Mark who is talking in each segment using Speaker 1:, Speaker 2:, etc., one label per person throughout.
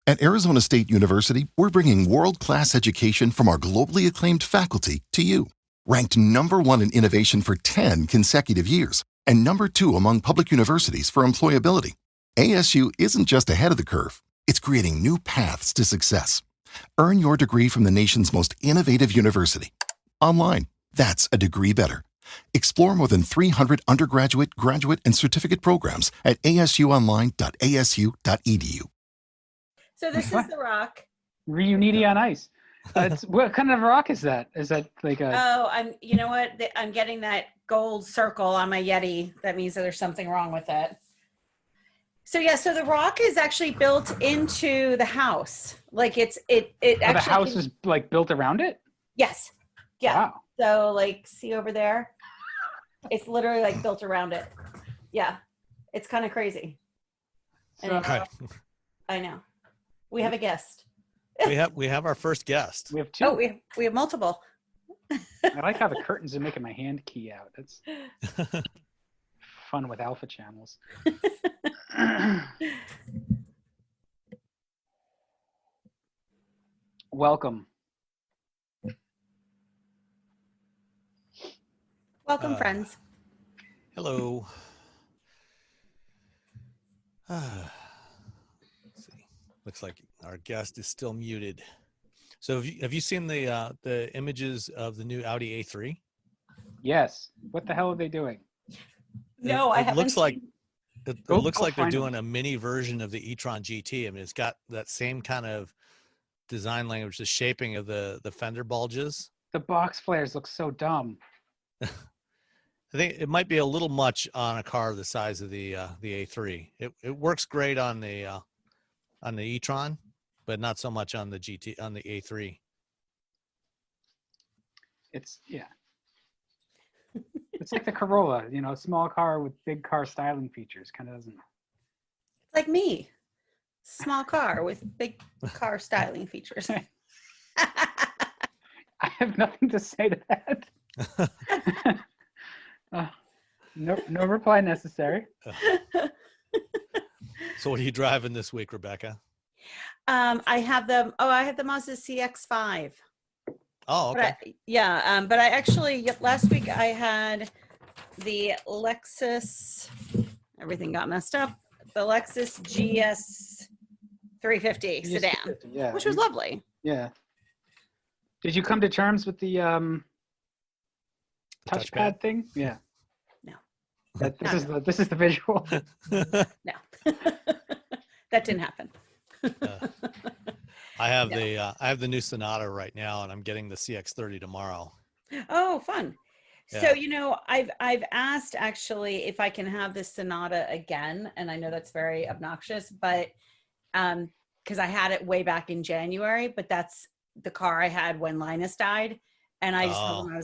Speaker 1: At Arizona State University, we're bringing world-class education from our globally acclaimed faculty to you. Ranked #1 in innovation for 10 consecutive years and #2 among public universities for employability, ASU isn't just ahead of the curve, it's creating new paths to success. Earn your degree from the nation's most innovative university. Online, that's a degree better. Explore more than 300 undergraduate, graduate, and certificate programs at asuonline.asu.edu.
Speaker 2: So this is the rock.
Speaker 3: Reuniti on ice. What kind of rock is that? Is that like a?
Speaker 2: Oh, you know what? I'm getting that gold circle on my Yeti. That means that there's something wrong with it. So yeah, so the rock is actually built into the house. Like it actually.
Speaker 3: The house is like built around it?
Speaker 2: Yes. Yeah.
Speaker 3: Wow.
Speaker 2: So like, see over there? It's literally like built around it. Yeah. It's kind of crazy. I know. We have a guest.
Speaker 4: We have our first guest.
Speaker 3: We have two.
Speaker 2: Oh, we have multiple.
Speaker 3: I like how the curtains are making my hand key out. That's fun with alpha channels. Welcome.
Speaker 2: Welcome, friends.
Speaker 4: Hello. Let's see. Looks like our guest is still muted. So have you seen the images of the new Audi A3?
Speaker 3: Yes. What the hell are they doing?
Speaker 2: No, I haven't.
Speaker 4: Looks like it looks like they're
Speaker 3: find
Speaker 4: doing a mini version of the e-tron GT. I mean, it's got that same kind of design language, the shaping of the fender bulges.
Speaker 3: The box flares look so dumb.
Speaker 4: I think it might be a little much on a car the size of the A3. It works great on the e-tron, but not so much on the A3.
Speaker 3: It's It's like the Corolla, small car with big car styling features. Kind of doesn't.
Speaker 2: It's like me. Small car with big car styling features.
Speaker 3: I have nothing to say to that. No reply necessary.
Speaker 4: So what are you driving this week, Rebecca?
Speaker 2: I have the Mazda CX-5.
Speaker 4: Oh, okay.
Speaker 2: But I actually, last week I had the Lexus, everything got messed up, the Lexus GS 350 sedan,
Speaker 3: yeah,
Speaker 2: which was lovely.
Speaker 3: Yeah. Did you come to terms with the touchpad thing? Yeah.
Speaker 2: No.
Speaker 3: This is the visual.
Speaker 2: No. That didn't happen.
Speaker 4: I have the new Sonata right now, and I'm getting the CX-30 tomorrow.
Speaker 2: Oh, fun.
Speaker 4: Yeah.
Speaker 2: So, I've asked actually if I can have this Sonata again, and I know that's very obnoxious, but because I had it way back in January, but that's the car I had when Linus died, and I just told him,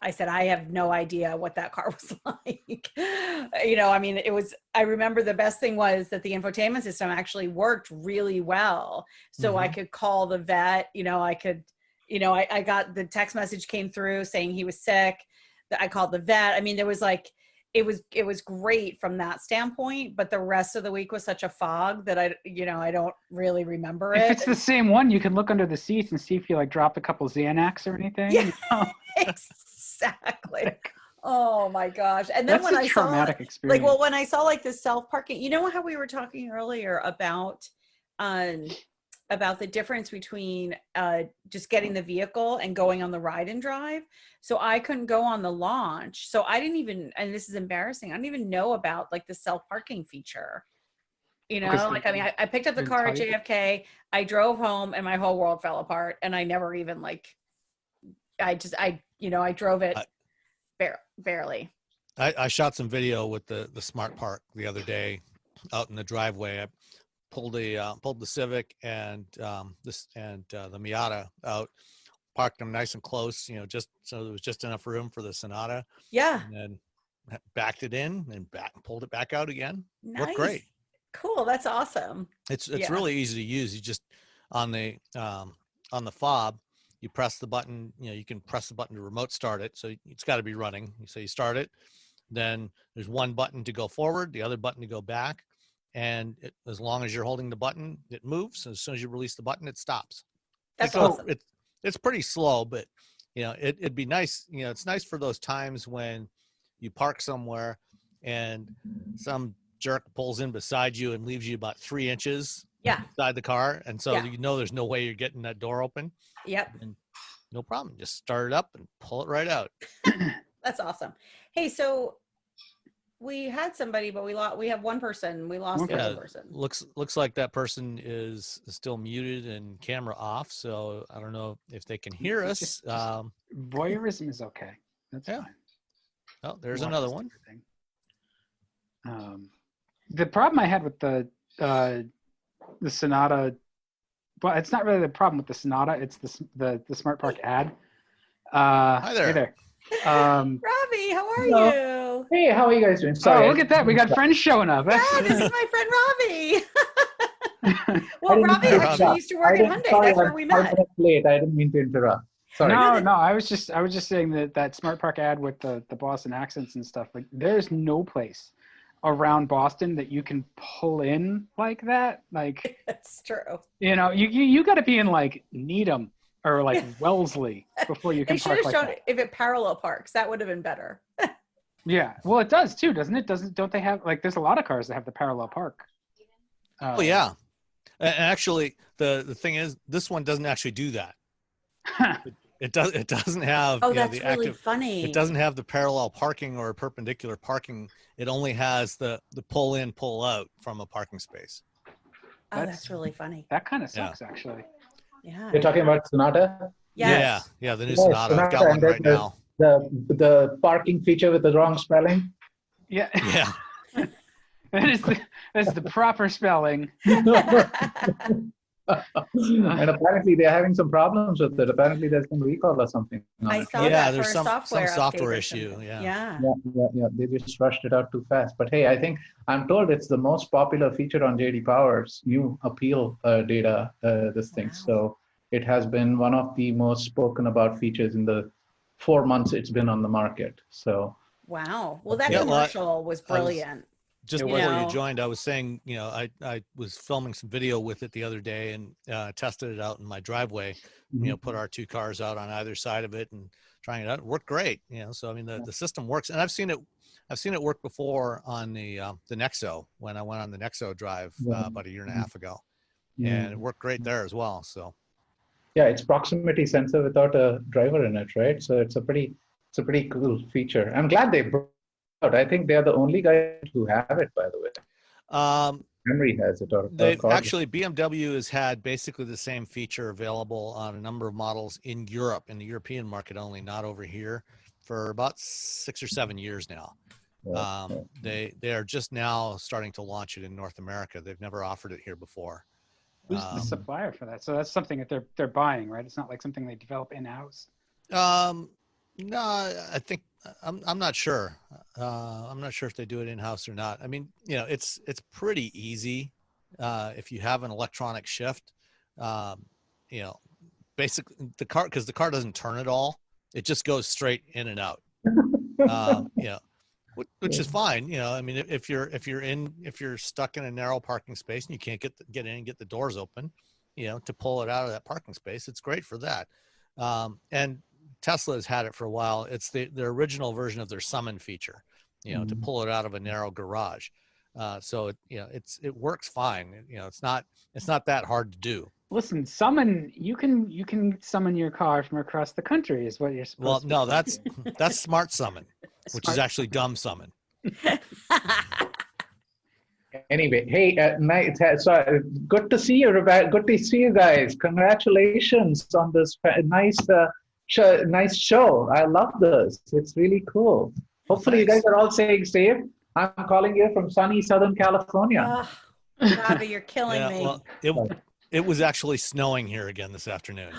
Speaker 2: I said, I have no idea what that car was like. I remember the best thing was that the infotainment system actually worked really well. So I could call the vet, I got the text message came through saying he was sick. I called the vet. I mean, there was it was great from that standpoint, but the rest of the week was such a fog that I don't really remember it.
Speaker 3: If it's the same one, you can look under the seats and see if you dropped a couple Xanax or anything.
Speaker 2: Yeah. Exactly. Oh my gosh. And then when I saw
Speaker 3: experience.
Speaker 2: when I saw the self-parking, how we were talking earlier about the difference between just getting the vehicle and going on the ride and drive. So I couldn't go on the launch. So I didn't even, and this is embarrassing, I didn't even know about the self-parking feature. I picked up the car at JFK, I drove home and my whole world fell apart, and I never even I drove it barely.
Speaker 4: I shot some video with the Smart Park the other day out in the driveway. I pulled the Civic and the Miata out, parked them nice and close, just so there was just enough room for the Sonata.
Speaker 2: Yeah.
Speaker 4: And then backed it in and pulled it back out again.
Speaker 2: Nice.
Speaker 4: Worked great.
Speaker 2: Cool. That's awesome.
Speaker 4: It's really easy to use. You just on the fob, you press the button, you can press the button to remote start it. So it's got to be running. So you start it, then there's one button to go forward, the other button to go back. as long as you're holding the button, it moves. And as soon as you release the button, it stops.
Speaker 2: That's awesome.
Speaker 4: It's pretty slow, but it'd be nice. It's nice for those times when you park somewhere and some jerk pulls in beside you and leaves you about 3 inches inside the car. And so there's no way you're getting that door open.
Speaker 2: Yep.
Speaker 4: And no problem. Just start it up and pull it right out.
Speaker 2: That's awesome. Hey, so we had somebody, but we have one person. We lost the other person.
Speaker 4: Looks like that person is still muted and camera off. So I don't know if they can hear us.
Speaker 3: Voyeurism is okay. That's fine.
Speaker 4: Oh, there's another one.
Speaker 3: The problem I had with the Sonata, but it's not really the problem with the Sonata. It's the Smart Park ad.
Speaker 4: Hi there.
Speaker 3: Hey there.
Speaker 2: Robbie, how are you?
Speaker 5: Hey, how are you guys doing? Sorry.
Speaker 3: Oh, look at that. We got friends showing up.
Speaker 2: Yeah, this is my friend Robbie. Well, Robbie actually used to work at Hyundai. That's where we met.
Speaker 5: Late. I didn't mean to interrupt. Sorry.
Speaker 3: No. I was just saying that Smart Park ad with the Boston accents and stuff. Like, there's no place around Boston that you can pull in like that. Like,
Speaker 2: that's true.
Speaker 3: You got to be in like Needham or like Wellesley before you can park like that. They should have shown if
Speaker 2: it parallel parks. That would have been better.
Speaker 3: Yeah, well, it does too, doesn't it? Don't they have like? There's a lot of cars that have the parallel park.
Speaker 4: Oh yeah, and actually, the thing is, this one doesn't actually do that. It doesn't have.
Speaker 2: Oh, that's really funny.
Speaker 4: It doesn't have the parallel parking or perpendicular parking. It only has the pull in, pull out from a parking space.
Speaker 2: Oh, that's really funny.
Speaker 3: That kind of sucks, actually.
Speaker 2: Yeah.
Speaker 5: You're talking about Sonata?
Speaker 2: Yes.
Speaker 4: Yeah, the new Sonata. I've got one right now.
Speaker 5: The parking feature with the wrong spelling.
Speaker 3: Yeah.
Speaker 4: Yeah.
Speaker 3: That's the proper spelling.
Speaker 5: And apparently they're having some problems with it. Apparently there's some recall or something.
Speaker 2: I saw that
Speaker 4: there's
Speaker 2: some
Speaker 4: software issue.
Speaker 2: Yeah.
Speaker 5: They just rushed it out too fast. But hey, I think I'm told it's the most popular feature on JD Power's new appeal data. This thing. So it has been one of the most spoken about features in the 4 months it's been on the market. So.
Speaker 2: Wow. Well, that commercial was brilliant.
Speaker 4: Just before you joined, I was saying, I was filming some video with it the other day and tested it out in my driveway.
Speaker 5: Mm-hmm.
Speaker 4: Put our 2 cars out on either side of it and trying it out. It worked great. So I mean the system works, and I've seen it work before on the Nexo when I went on the Nexo drive about a year and a half ago, and it worked great there as well. So.
Speaker 5: Yeah, it's proximity sensor without a driver in it, right? So it's a pretty cool feature. I'm glad they brought it out. I think they're the only guys who have it, by the way. Henry has it.
Speaker 4: Actually, BMW has had basically the same feature available on a number of models in Europe, in the European market only, not over here, for about 6 or 7 years now. They are just now starting to launch it in North America. They've never offered it here before.
Speaker 3: Who's the supplier for that? So that's something that they're buying, right? It's not like something they develop in-house.
Speaker 4: No, I think I'm not sure. I'm not sure if they do it in-house or not. I mean, it's pretty easy if you have an electronic shift. Basically because the car doesn't turn at all. It just goes straight in and out. Which is fine. I mean, if you're stuck in a narrow parking space and you can't get in and get the doors open, to pull it out of that parking space, it's great for that. And Tesla has had it for a while. It's the original version of their summon feature, to pull it out of a narrow garage. So it works fine. It's not that hard to do.
Speaker 3: Listen, you can summon your car from across the country is what you're supposed to do.
Speaker 4: Well, no, that's smart summon, which is actually dumb summon.
Speaker 5: Anyway, hey, so good to see you, Rebecca. Good to see you guys. Congratulations on this nice show. I love this. It's really cool. Hopefully you guys are all staying safe. I'm calling you from sunny Southern California.
Speaker 2: Robbie, you're killing me.
Speaker 4: Well, it was actually snowing here again this afternoon.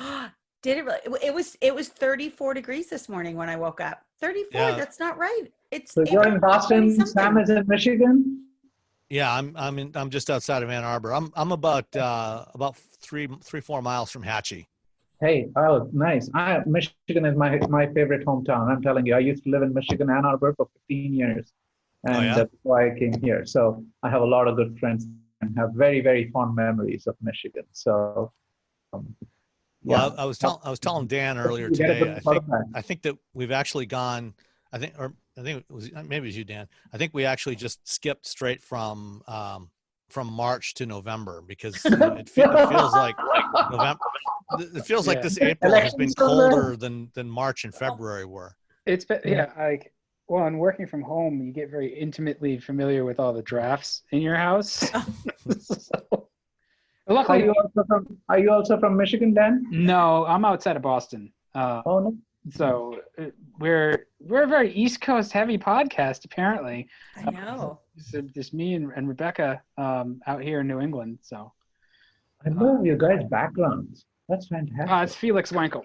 Speaker 2: Did it really? It was 34 degrees this morning when I woke up. 34. Yeah. That's not right.
Speaker 5: So you're in Boston. Sam is in Michigan.
Speaker 4: Yeah, I'm just outside of Ann Arbor. I'm about 3-4 miles from Hatchie.
Speaker 5: Hey, oh, nice. Michigan is my favorite hometown. I'm telling you, I used to live in Michigan, Ann Arbor, for 15 years. and
Speaker 4: yeah?
Speaker 5: that's why I came here. So I have a lot of good friends and have very, very fond memories of Michigan. So
Speaker 4: Well, I was telling Dan earlier
Speaker 5: You get a
Speaker 4: today.
Speaker 5: good part of that.
Speaker 4: I think that we've actually gone. I think it was maybe it was you, Dan. I think we actually just skipped straight from March to November because it feels like November. It feels like this April has been colder than March and February were.
Speaker 3: It's been, like, well, and working from home, you get very intimately familiar with all the drafts in your house. So, luckily,
Speaker 5: are you also from Michigan, Dan?
Speaker 3: no, I'm outside of Boston.
Speaker 5: Oh no.
Speaker 3: So we're a very East Coast heavy podcast, apparently.
Speaker 2: I know.
Speaker 3: Just me and Rebecca out here in New England. So
Speaker 5: I love your guys' backgrounds. That's fantastic.
Speaker 3: it's Felix Wankel.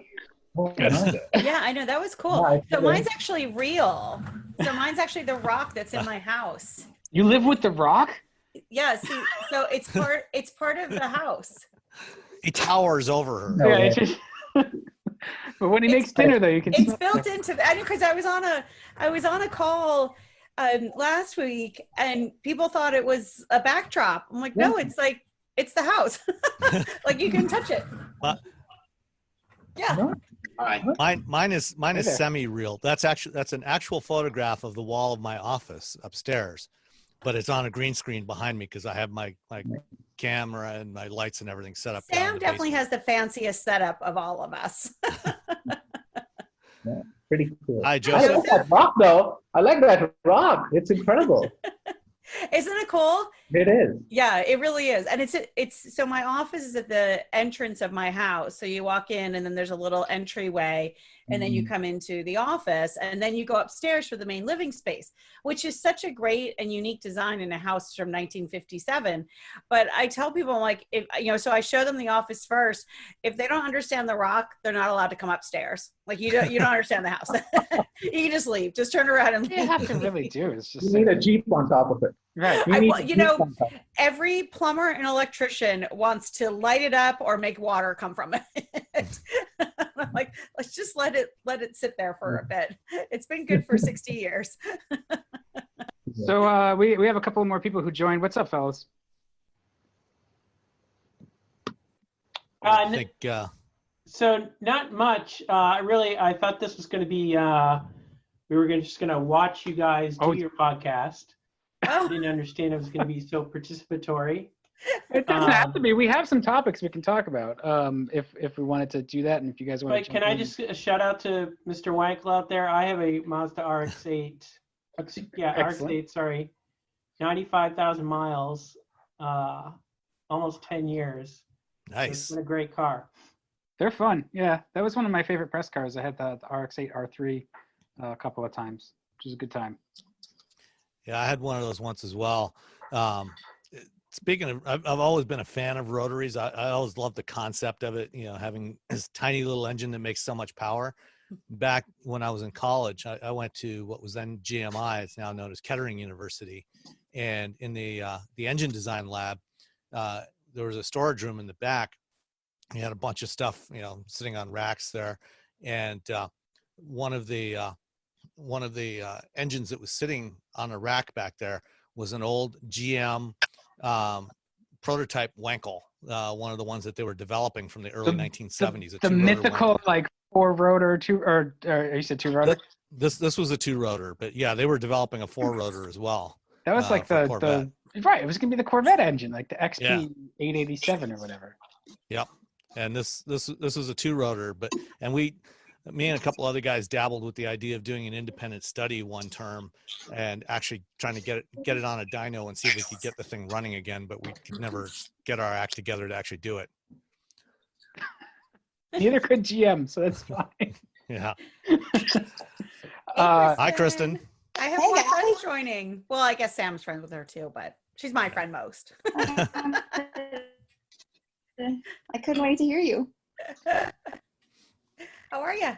Speaker 5: Oh, no.
Speaker 2: Yeah, I know. That was cool.
Speaker 5: Yeah,
Speaker 2: So mine's actually real. So mine's actually the rock that's in my house.
Speaker 3: You live with the Rock?
Speaker 2: Yeah, see, so it's part of the house.
Speaker 4: He towers over her.
Speaker 5: No.
Speaker 3: Yeah, it's just, but when he makes dinner, though, you can.
Speaker 2: It's built into I know, because I was on a call last week and people thought it was a backdrop. I'm like, no, it's like it's the house. Like you can touch it. Yeah.
Speaker 5: No.
Speaker 4: Mine is semi-real. That's an actual photograph of the wall of my office upstairs, but it's on a green screen behind me because I have my camera and my lights and everything set up.
Speaker 2: Sam definitely has the fanciest setup of all of us.
Speaker 5: Yeah, pretty cool.
Speaker 4: Hi,
Speaker 5: I
Speaker 4: Joseph.
Speaker 5: like that rock, though. I like that rock. It's incredible.
Speaker 2: Isn't it cool?
Speaker 5: It is.
Speaker 2: Yeah, it really is. And it's so my office is at the entrance of my house. So you walk in and then there's a little entryway and then you come into the office and then you go upstairs for the main living space, which is such a great and unique design in a house from 1957. But I tell people, like, if so I show them the office first. If they don't understand the rock, they're not allowed to come upstairs. Like you don't understand the house. You can just leave. Just turn around and leave.
Speaker 3: You have to really do. It's just
Speaker 5: You need a Jeep on top of it.
Speaker 3: right.
Speaker 2: Every plumber and electrician wants to light it up or make water come from it. I'm like, let's just let it sit there for a bit. It's been good for 60 years.
Speaker 3: So we have a couple more people who joined. What's up, fellas?
Speaker 4: I think
Speaker 6: So not much. I thought this was going to be. We were just going to watch you guys do your podcast. I didn't understand it was going to be so participatory.
Speaker 3: It doesn't have to be. We have some topics we can talk about if we wanted to do that, and if you guys want
Speaker 6: But
Speaker 3: to.
Speaker 6: Can I just shout out to Mr. Wankel out there? I have a Mazda RX-8. Yeah, RX-8. Sorry, 95,000 miles, almost 10 years.
Speaker 4: nice.
Speaker 6: It's been a great car.
Speaker 3: They're fun. Yeah, that was one of my favorite press cars. I had the RX-8 R3 a couple of times, which was a good time.
Speaker 4: Yeah, I had one of those once as well. Speaking of, I've always been a fan of rotaries. I always loved the concept of it, having this tiny little engine that makes so much power. Back when I was in college, I went to what was then GMI. It's now known as Kettering University. And in the engine design lab, there was a storage room in the back. You had a bunch of stuff, sitting on racks there. And one of the engines that was sitting on a rack back there was an old GM prototype Wankel, one of the ones that they were developing from the early 1970s.
Speaker 3: The mythical Wankel. 4-rotor you said 2-rotor?
Speaker 4: This was a 2-rotor, but yeah, they were developing a 4-rotor as well.
Speaker 3: That was like the right. It was gonna be the Corvette engine, like the XP 887 or whatever.
Speaker 4: Yep. And this was a 2-rotor, and me and a couple other guys dabbled with the idea of doing an independent study one term and actually trying to get it on a dyno and see if we could get the thing running again, but we could never get our act together to actually do it.
Speaker 3: Neither could GM, so that's fine.
Speaker 4: Yeah.
Speaker 2: Hi,
Speaker 4: Kristen.
Speaker 2: I have more friends joining. Well, I guess Sam's friends with her too, but she's my friend most.
Speaker 7: I couldn't wait to hear you.
Speaker 2: How are you?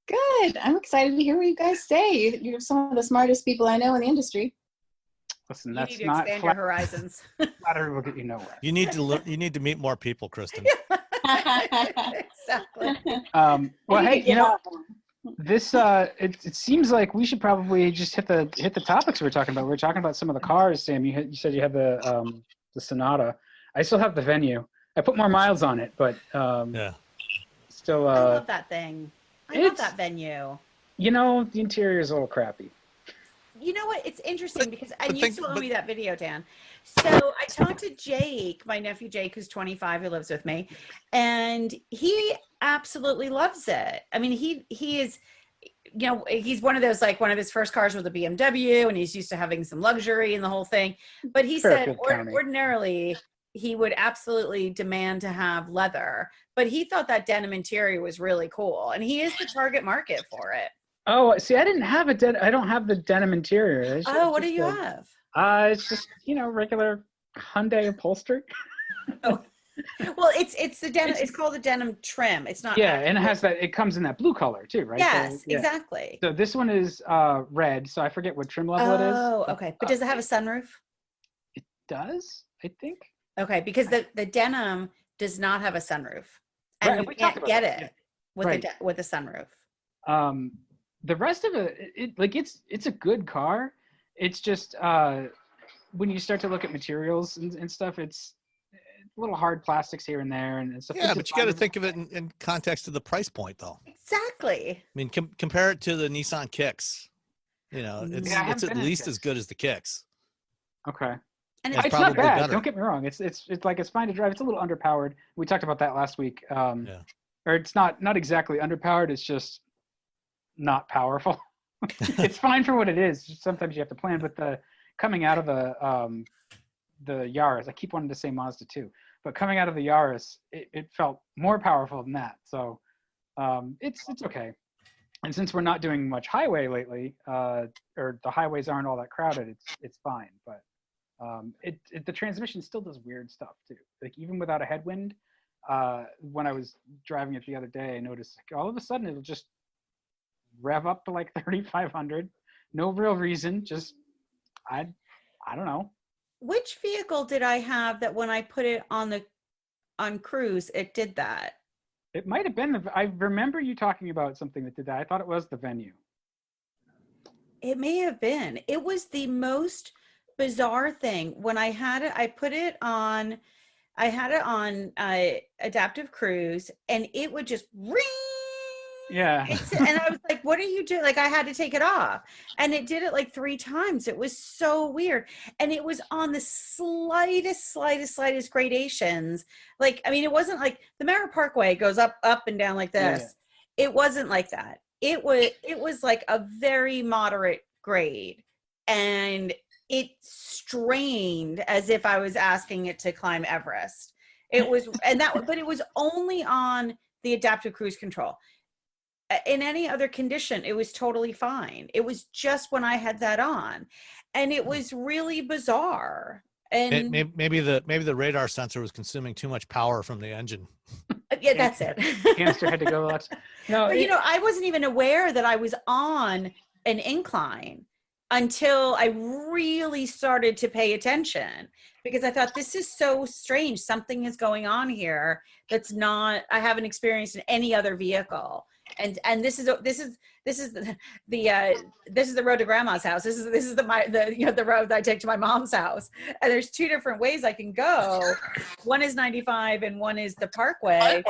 Speaker 7: Good. I'm excited to hear what you guys say. You're some of the smartest people I know in the industry.
Speaker 3: Listen,
Speaker 2: You
Speaker 3: that's
Speaker 2: need to
Speaker 3: not
Speaker 2: expand your horizons.
Speaker 3: flattery will get you nowhere.
Speaker 4: You need to meet more people, Kristen.
Speaker 2: Exactly.
Speaker 3: Well, hey, This it seems like we should probably just hit the topics we're talking about. We're talking about some of the cars. Sam, you said you had the Sonata. I still have the Venue. I put more miles on it, but
Speaker 4: yeah,
Speaker 3: still.
Speaker 2: I love that thing. I love that Venue.
Speaker 3: You know, the interior is a little crappy.
Speaker 2: You know what? It's interesting because you still owe me that video, Dan. So I talked to Jake, my nephew Jake, who's 25, who lives with me, and he absolutely loves it. I mean, he is, you know, he's one of those, like, one of his first cars was a BMW, and he's used to having some luxury and the whole thing. But he said ordinarily he would absolutely demand to have leather, but he thought that denim interior was really cool, and he is the target market for it.
Speaker 3: Oh, see, I didn't have I don't have the denim interior.
Speaker 2: What do you have?
Speaker 3: It's just, you know, regular Hyundai upholstery.
Speaker 2: Oh. Well, it's the denim. It's called the denim trim. It's not.
Speaker 3: Yeah, and it has that. It comes in that blue color too, right?
Speaker 2: Yes,
Speaker 3: so, yeah.
Speaker 2: Exactly.
Speaker 3: So this one is red. So I forget what trim level it is.
Speaker 2: Oh, okay. But does it have a sunroof?
Speaker 3: It does, I think.
Speaker 2: Okay, because the denim does not have a sunroof, and you can't get it with a sunroof.
Speaker 3: The rest of it's a good car. It's just when you start to look at materials and stuff, it's a little hard plastics here and there and stuff.
Speaker 4: Yeah, but you got to think of it in context of the price point, though.
Speaker 2: Exactly.
Speaker 4: I mean, compare it to the Nissan Kicks. You know, it's at least as good as the Kicks.
Speaker 3: Okay.
Speaker 2: And
Speaker 3: it's not bad. Better. Don't get me wrong. It's like it's fine to drive. It's a little underpowered. We talked about that last week. Or it's not exactly underpowered. It's just not powerful. It's fine for what it is. Just sometimes you have to plan. But coming out of the Yaris, I keep wanting to say Mazda 2, but coming out of the Yaris, it felt more powerful than that. So it's okay. And since we're not doing much highway lately, or the highways aren't all that crowded, it's fine. But the transmission still does weird stuff too. Like even without a headwind, when I was driving it the other day, I noticed like, all of a sudden it'll just rev up to like 3,500. No real reason. Just I don't know.
Speaker 2: Which vehicle did I have that when I put it on cruise, it did that?
Speaker 3: It might have been I remember you talking about something that did that. I thought it was the Venue.
Speaker 2: It may have been. It was the most bizarre thing. When I had it, I had it on adaptive cruise, and it would just ring.
Speaker 3: Yeah.
Speaker 2: And I was like, what are you doing? Like, I had to take it off, and it did it like 3 times. It was so weird. And it was on the slightest gradations. Like, I mean, it wasn't like the Merritt Parkway goes up and down like this. Yeah. It wasn't like that. It was like a very moderate grade, and it strained as if I was asking it to climb Everest. It was, but it was only on the adaptive cruise control. In any other condition, it was totally fine. It was just when I had that on, and it was really bizarre. And
Speaker 4: maybe the radar sensor was consuming too much power from the engine.
Speaker 2: Yeah, that's it.
Speaker 3: Canister had to go lots. No,
Speaker 2: but I wasn't even aware that I was on an incline until I really started to pay attention, because I thought, this is so strange. Something is going on here that's not, I haven't experienced in any other vehicle. And this is the road to grandma's house. This is the road that I take to my mom's house. And there's 2 different ways I can go. One is 95 and one is the Parkway.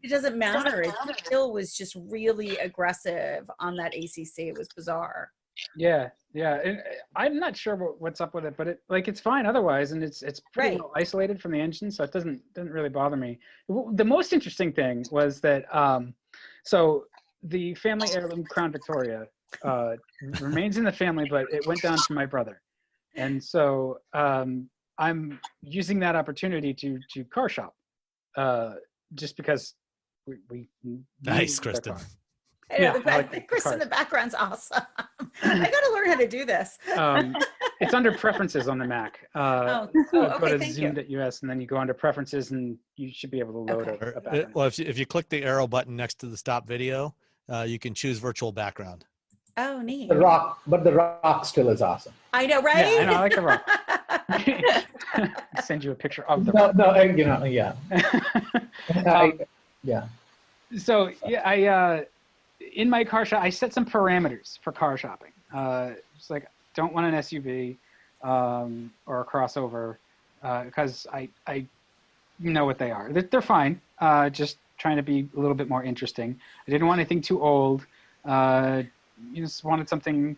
Speaker 2: It doesn't matter. It still was just really aggressive on that ACC. It was bizarre.
Speaker 3: Yeah. And I'm not sure what's up with it, but it's fine otherwise, and it's pretty well isolated from the engine, so it doesn't really bother me. The most interesting thing was that so the family heirloom Crown Victoria remains in the family, but it went down to my brother, and so I'm using that opportunity to car shop, just because we
Speaker 4: nice, Kristen.
Speaker 2: Chris in the background's awesome. I got to learn how to do this.
Speaker 3: It's under preferences on the Mac.
Speaker 2: Okay,
Speaker 3: go to zoom.us, and then you go under preferences, and you should be able to load a background.
Speaker 4: Well, if you click the arrow button next to the stop video, you can choose virtual background.
Speaker 2: Oh, neat.
Speaker 5: The rock still is awesome.
Speaker 2: I know, right?
Speaker 3: Yeah, I know, I like the rock. Send you a picture of the rock.
Speaker 5: Yeah.
Speaker 3: So yeah, in my car shop, I set some parameters for car shopping. It's like, don't want an SUV or a crossover because I know what they are. They're fine. Just trying to be a little bit more interesting. I didn't want anything too old. You just wanted something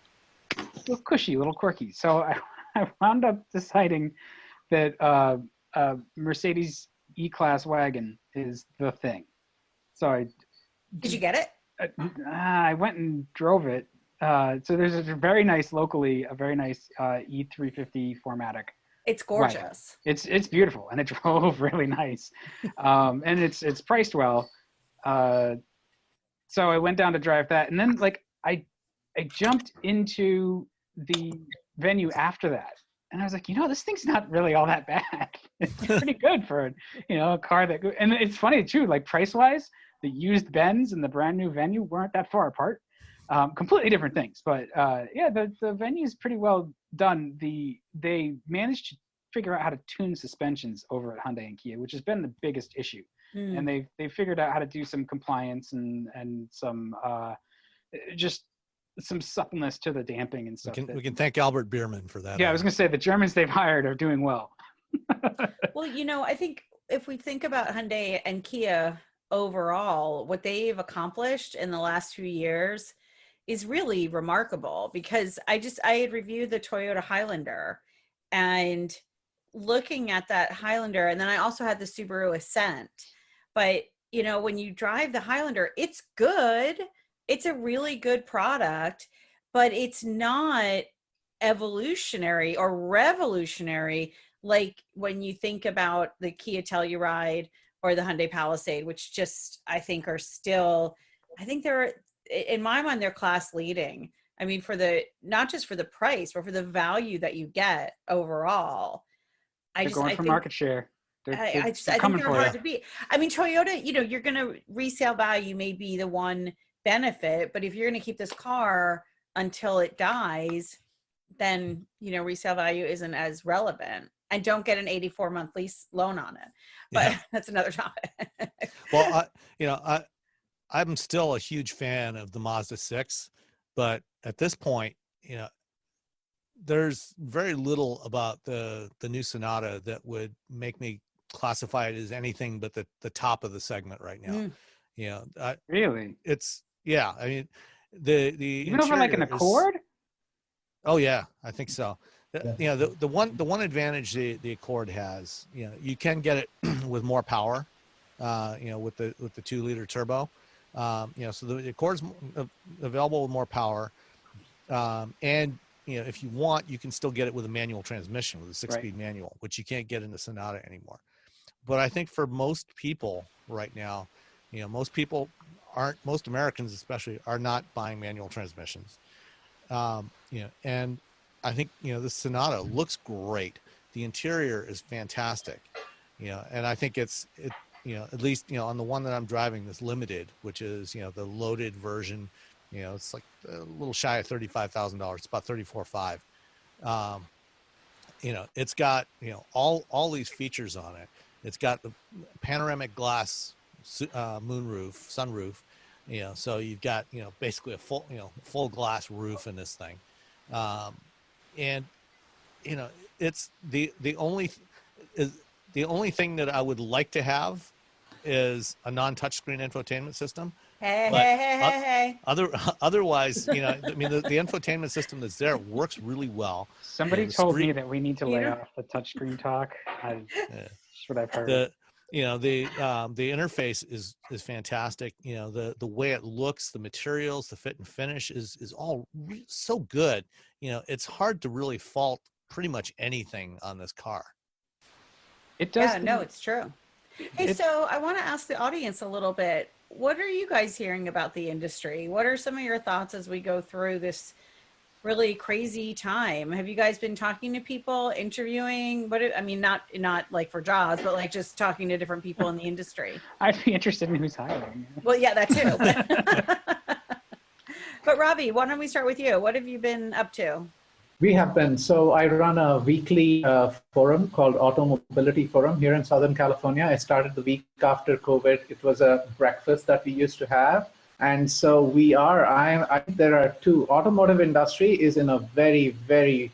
Speaker 3: a little cushy, a little quirky. So I wound up deciding that Mercedes E-Class wagon is the thing. So
Speaker 2: Did you get it?
Speaker 3: I went and drove it. So there's a very nice locally, a very nice E350 4MATIC.
Speaker 2: It's gorgeous.
Speaker 3: Right. It's beautiful, and it drove really nice, and it's priced well. So I went down to drive that, and then like I jumped into the venue after that, and I was like, this thing's not really all that bad. It's pretty good for a car that. And it's funny too, like price wise, the used Benz and the brand new venue weren't that far apart. Completely different things, but the venue is pretty well done. They managed to figure out how to tune suspensions over at Hyundai and Kia, which has been the biggest issue. And they figured out how to do some compliance and some just some suppleness to the damping and stuff.
Speaker 4: We can thank Albert Bierman for that.
Speaker 3: Yeah, I was gonna say the Germans they've hired are doing well.
Speaker 2: Well, I think if we think about Hyundai and Kia overall, what they've accomplished in the last few years is really remarkable, because I had reviewed the Toyota Highlander, and looking at that Highlander, and then I also had the Subaru Ascent, but when you drive the Highlander, it's good. It's a really good product, but it's not evolutionary or revolutionary like when you think about the Kia Telluride or the Hyundai Palisade, which just I think they're, in my mind, they're class leading. I mean, not just for the price, but for the value that you get overall.
Speaker 3: They're going for market share.
Speaker 2: I think they're hard to beat. I mean, Toyota, you're going to resale value may be the one benefit, but if you're going to keep this car until it dies, then, resale value isn't as relevant. And don't get an 84-month lease loan on it. But that's another topic.
Speaker 4: Well, I'm still a huge fan of the Mazda 6, but at this point, there's very little about the new Sonata that would make me classify it as anything but the top of the segment right now.
Speaker 3: Really?
Speaker 4: I mean, the
Speaker 3: even over like an Accord.
Speaker 4: Oh yeah, I think so. The one advantage the Accord has, you can get it with more power, with the 2-liter turbo. So the Accord's available with more power, and if you want, you can still get it with a manual transmission, with a 6-speed manual, which you can't get in the Sonata anymore. But I think for most people right now, most Americans especially are not buying manual transmissions. And I think, the Sonata looks great. The interior is fantastic, and I think at least, on the one that I'm driving, this limited, which is, the loaded version, it's like a little shy of $35,000. It's about $34,500. It's got, all these features on it. It's got the panoramic glass sunroof, so you've got, basically a full glass roof in this thing. And, it's the only thing that I would like to have is a non-touchscreen infotainment system.
Speaker 2: Hey.
Speaker 4: Otherwise, I mean, the infotainment system that's there works really well.
Speaker 3: Somebody told me that we need to lay off the touchscreen talk. That's what I've heard. The interface is fantastic. The way it looks, the materials, the fit and finish is all so good. It's hard to really fault pretty much anything on this car. It does.
Speaker 2: Yeah, no, it's true. Hey, so I want to ask the audience a little bit. What are you guys hearing about the industry? What are some of your thoughts as we go through this really crazy time? Have you guys been talking to people, interviewing? Not like for jobs, but like just talking to different people in the industry.
Speaker 3: I'd be interested in who's hiring.
Speaker 2: Well, yeah, that too. But Robbie, why don't we start with you? What have you been up to?
Speaker 5: We have been. So I run a weekly forum called Automobility Forum here in Southern California. I started the week after COVID. It was a breakfast that we used to have. And so I think there are two. Automotive industry is in a very, very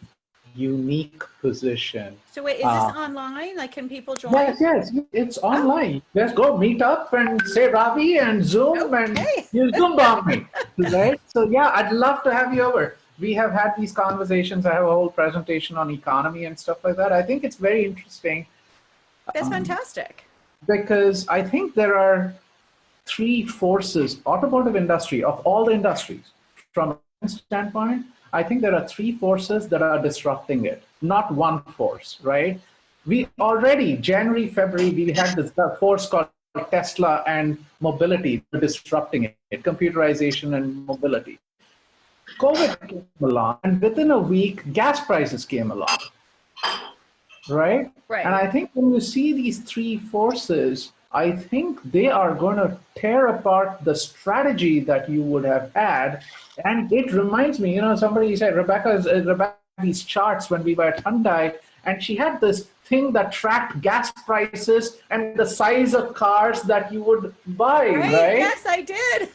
Speaker 5: unique position.
Speaker 2: So wait, is this online? Like, can people join?
Speaker 5: Yes, it's online. Just go meet up and say Ravi and Zoom and you Zoom bomb me, right? So yeah, I'd love to have you over. We have had these conversations. I have a whole presentation on economy and stuff like that. I think it's very interesting.
Speaker 2: That's fantastic.
Speaker 5: Because I think there are three forces, automotive industry, of all the industries, from a standpoint, I think there are three forces that are disrupting it, not one force, right? We already, January, February, we had this force called Tesla and mobility disrupting it, computerization and mobility. COVID came along, and within a week, gas prices came along, right? And I think when you see these three forces, I think they are going to tear apart the strategy that you would have had. And it reminds me, somebody said, Rebecca these charts when we were at Hyundai, and she had this thing that tracked gas prices and the size of cars that you would buy, right?
Speaker 2: Yes, I did.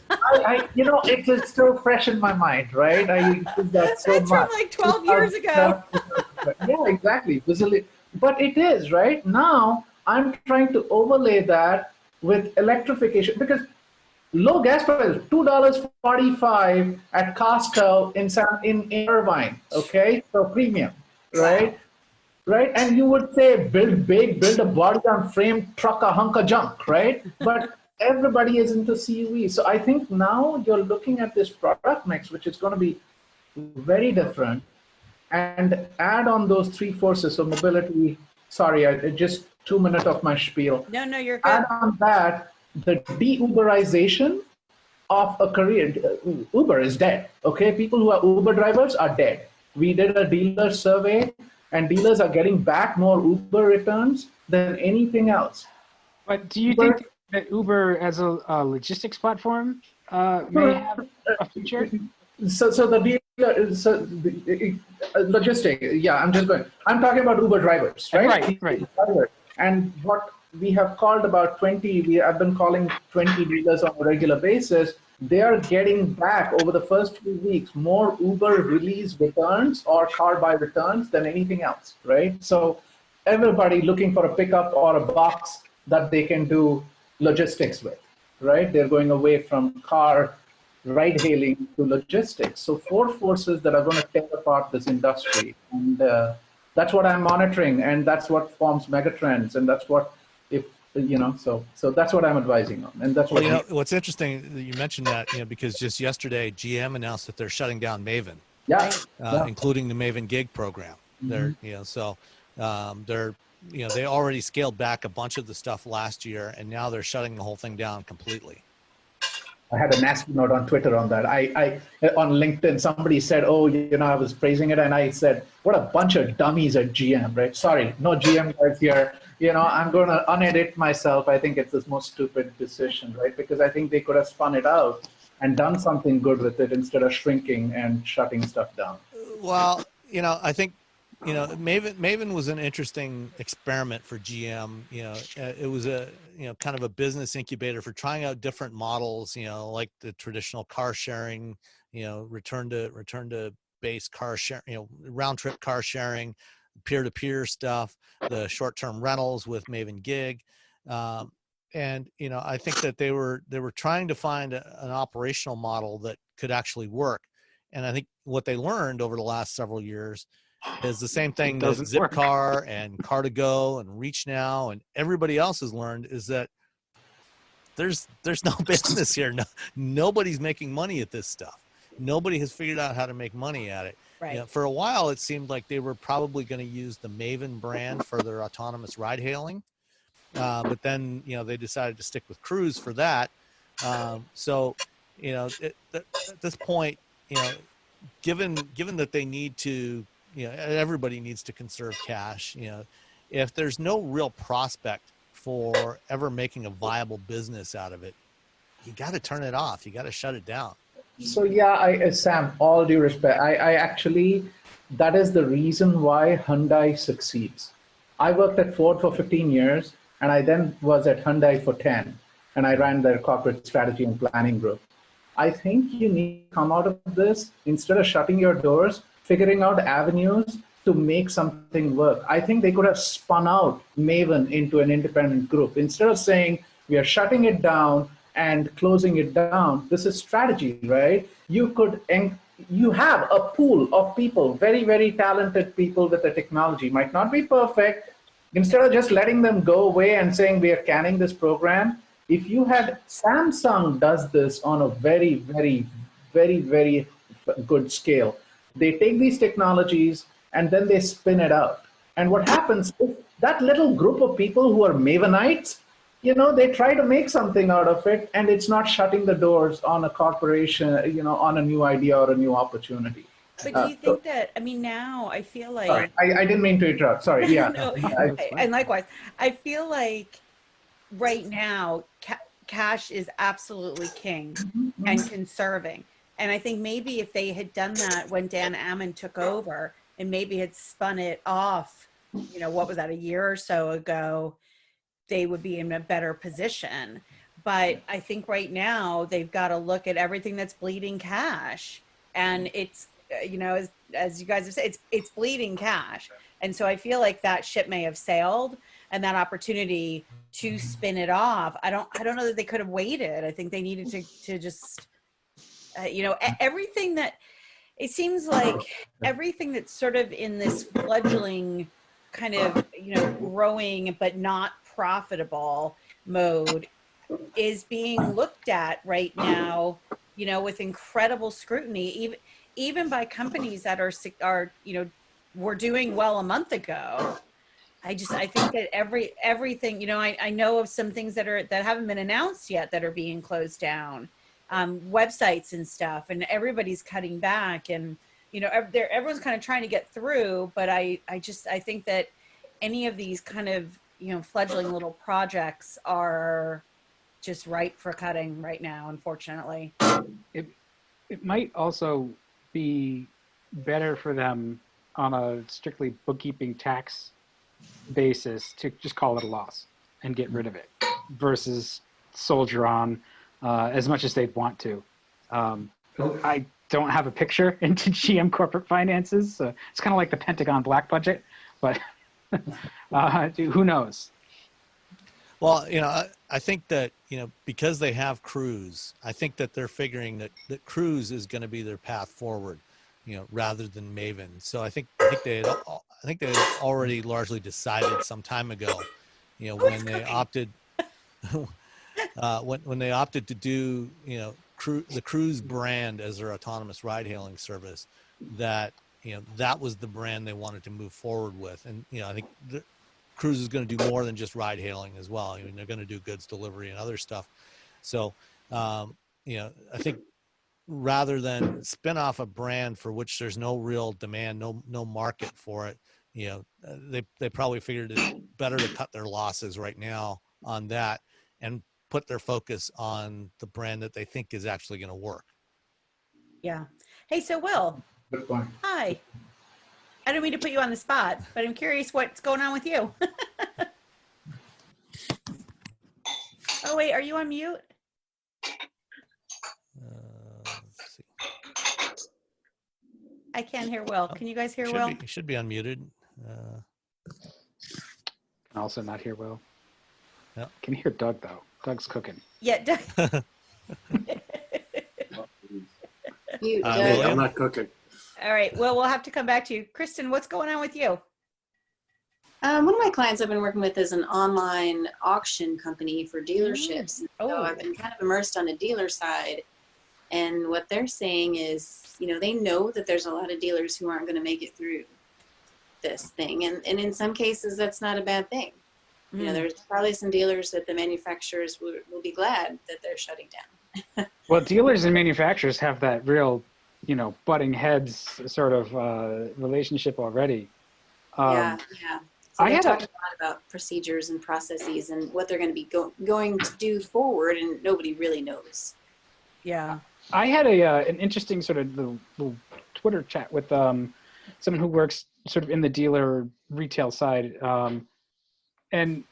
Speaker 5: It is still fresh in my mind, right? I did that so
Speaker 2: That's
Speaker 5: much.
Speaker 2: from like 12 years ago.
Speaker 5: Yeah, exactly. But it is, right? Now, I'm trying to overlay that with electrification because low gas prices, $2.45 at Costco in Irvine, okay? So premium, right? Right? And you would say, build big, build a body on frame, truck a hunk of junk, right? But everybody is into CUV. So I think now you're looking at this product mix, which is going to be very different, and add on those three forces. So mobility, sorry, I just 2 minutes of my spiel.
Speaker 2: No, you're good.
Speaker 5: Add on that, the de-Uberization of a career. Uber is dead, okay? People who are Uber drivers are dead. We did a dealer survey, and dealers are getting back more Uber returns than anything else.
Speaker 3: But do you think that Uber as a logistics platform may have a future?
Speaker 5: So the dealer, logistics, yeah, I'm talking about Uber drivers, right?
Speaker 3: Right.
Speaker 5: And what we have called about 20, I've been calling 20 dealers on a regular basis. They are getting back over the first few weeks more Uber release returns or car buy returns than anything else, right? So everybody looking for a pickup or a box that they can do logistics with, right? They're going away from car ride hailing to logistics. So four forces that are going to tear apart this industry. And that's what I'm monitoring, and that's what forms megatrends, and that's what, so that's what I'm advising on, and that's what.
Speaker 4: What's interesting that you mentioned that, because just yesterday GM announced that they're shutting down Maven, including the Maven Gig program. Mm-hmm. They already scaled back a bunch of the stuff last year, and now they're shutting the whole thing down completely.
Speaker 5: I had a nasty note on Twitter on that. I on LinkedIn, somebody said, I was praising it, and I said, what a bunch of dummies at GM, right? Sorry, no GM guys here. I'm going to unedit myself. I think it's the most stupid decision, right? Because I think they could have spun it out and done something good with it instead of shrinking and shutting stuff down.
Speaker 4: Well, I think, Maven was an interesting experiment for GM. It was a, kind of a business incubator for trying out different models, like the traditional car sharing, return to base car sharing, round trip car sharing, peer-to-peer stuff, the short-term rentals with Maven Gig. And, I think that they were trying to find an operational model that could actually work. And I think what they learned over the last several years is the same thing that Zipcar and Car2Go and ReachNow and everybody else has learned, is that there's no business here. Nobody's making money at this stuff. Nobody has figured out how to make money at it.
Speaker 2: Right.
Speaker 4: For a while, it seemed like they were probably going to use the Maven brand for their autonomous ride hailing. But then, they decided to stick with Cruise for that. At this point, given that they need to, everybody needs to conserve cash. If there's no real prospect for ever making a viable business out of it, you got to turn it off. You got to shut it down.
Speaker 5: So Sam, all due respect, I actually, that is the reason why Hyundai succeeds. I worked at Ford for 15 years, and I then was at Hyundai for 10, and I ran their corporate strategy and planning group. I think you need to come out of this, instead of shutting your doors, figuring out avenues to make something work. I think they could have spun out Maven into an independent group. Instead of saying, we are shutting it down and closing it down, this is strategy, right? You have a pool of people, very, very talented people with the technology, might not be perfect. Instead of just letting them go away and saying we are canning this program, if you had Samsung does this on a very, very, very, very good scale. They take these technologies and then they spin it out. And what happens is that little group of people who are Mavenites, they try to make something out of it, and it's not shutting the doors on a corporation, on a new idea or a new opportunity.
Speaker 2: But do you think that, I mean, now I feel like...
Speaker 5: Sorry, I didn't mean to interrupt. Sorry, yeah.
Speaker 2: No, and likewise, I feel like right now, cash is absolutely king and conserving. And I think maybe if they had done that when Dan Ammon took over and maybe had spun it off, what was that, a year or so ago, they would be in a better position. But I think right now they've got to look at everything that's bleeding cash. And it's, as you guys have said, it's bleeding cash. And so I feel like that ship may have sailed, and that opportunity to spin it off, I don't know that they could have waited. I think they needed to just, everything that, it seems like everything that's sort of in this fledgling kind of, growing but not profitable mode is being looked at right now, with incredible scrutiny, even by companies that are were doing well a month ago. I think that everything, I know of some things that haven't been announced yet that are being closed down, websites and stuff, and everybody's cutting back, and everyone's kind of trying to get through. But I think that any of these kind of fledgling little projects are just ripe for cutting right now, unfortunately.
Speaker 3: It might also be better for them on a strictly bookkeeping tax basis to just call it a loss and get rid of it versus soldier on as much as they want to. I don't have a picture into GM corporate finances, so it's kind of like the Pentagon black budget, but who knows?
Speaker 4: Well, I think that, because they have Cruise, I think that they're figuring that Cruise is going to be their path forward, rather than Maven. So I think they had already largely decided some time ago, when they opted when they opted to do, the Cruise brand as their autonomous ride-hailing service, that that was the brand they wanted to move forward with. And I think Cruise is going to do more than just ride hailing as well. I mean, they're going to do goods delivery and other stuff. So, I think rather than spin off a brand for which there's no real demand, no market for it, they probably figured it's better to cut their losses right now on that and put their focus on the brand that they think is actually going to work.
Speaker 2: Yeah. Hey, so Will.
Speaker 5: Good point.
Speaker 2: Hi. I don't mean to put you on the spot, but I'm curious what's going on with you. Oh, wait, are you on mute?
Speaker 4: Let's see.
Speaker 2: I can't hear Will. Can you guys hear Will?
Speaker 4: You should be unmuted.
Speaker 3: Can also not hear Will.
Speaker 4: Yeah.
Speaker 3: Can you hear Doug, though? Doug's cooking.
Speaker 2: Yeah, Doug.
Speaker 8: I'm not cooking.
Speaker 2: All right. Well, we'll have to come back to you. Kristen, what's going on with you?
Speaker 7: One of my clients I've been working with is an online auction company for dealerships. So I've been kind of immersed on the dealer side. And what they're saying is, they know that there's a lot of dealers who aren't going to make it through this thing. And in some cases, that's not a bad thing. There's probably some dealers that the manufacturers will be glad that they're shutting down.
Speaker 3: Well, dealers and manufacturers have that real, butting heads sort of relationship already.
Speaker 7: Yeah. So they talked a lot about procedures and processes and what they're going to be going to do forward, and nobody really knows.
Speaker 2: Yeah.
Speaker 3: I had an interesting sort of little Twitter chat with someone who works sort of in the dealer retail side. And,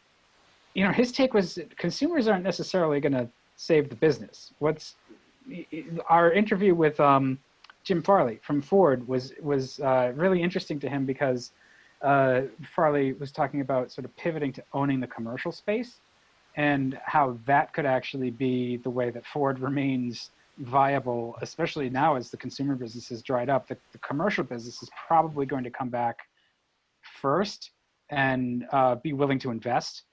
Speaker 3: his take was consumers aren't necessarily going to save the business. What's our interview with Jim Farley from Ford was really interesting to him because Farley was talking about sort of pivoting to owning the commercial space and how that could actually be the way that Ford remains viable, especially now as the consumer business has dried up. The commercial business is probably going to come back first and be willing to invest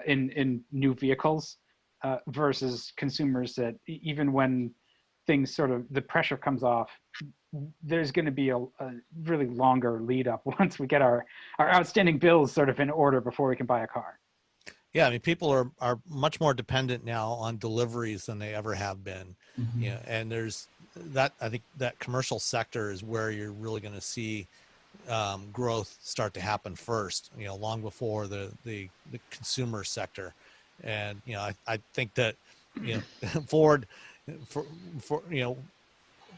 Speaker 3: in new vehicles versus consumers that even when things sort of, the pressure comes off, there's going to be a really longer lead up once we get our outstanding bills sort of in order before we can buy a car.
Speaker 4: Yeah, I mean, people are much more dependent now on deliveries than they ever have been.
Speaker 5: Mm-hmm.
Speaker 4: You know, and there's that, I think that commercial sector is where you're really going to see growth start to happen first, you know, long before the consumer sector. And, you know, I think that, you know, Ford, for you know,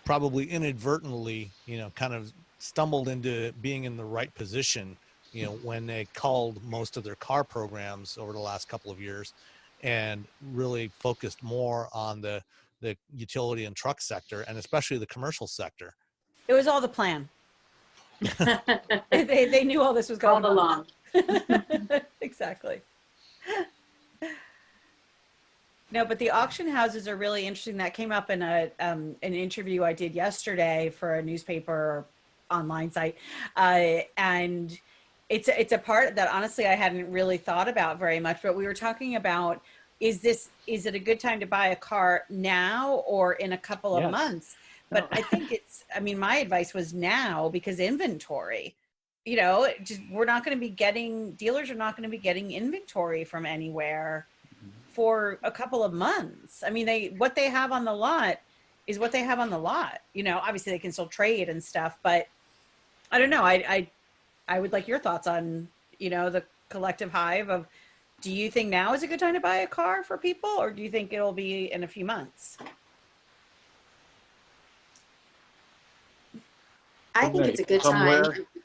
Speaker 4: probably inadvertently, you know, kind of stumbled into being in the right position, you know, when they culled most of their car programs over the last couple of years and really focused more on the utility and truck sector, and especially the commercial sector.
Speaker 2: It was all the plan. they knew all this was going
Speaker 7: all along.
Speaker 2: Exactly. No, but the auction houses are really interesting. That came up in an interview I did yesterday for a newspaper online site, and it's a part that honestly I hadn't really thought about very much. But we were talking about, is it a good time to buy a car now or in a couple of months? But I think my advice was now, because inventory, you know, dealers are not going to be getting inventory from anywhere for a couple of months. I mean, what they have on the lot is what they have on the lot. You know, obviously they can still trade and stuff, but I don't know. I would like your thoughts on, you know, the collective hive of, do you think now is a good time to buy a car for people, or do you think it'll be in a few months?
Speaker 7: I think it's a good time.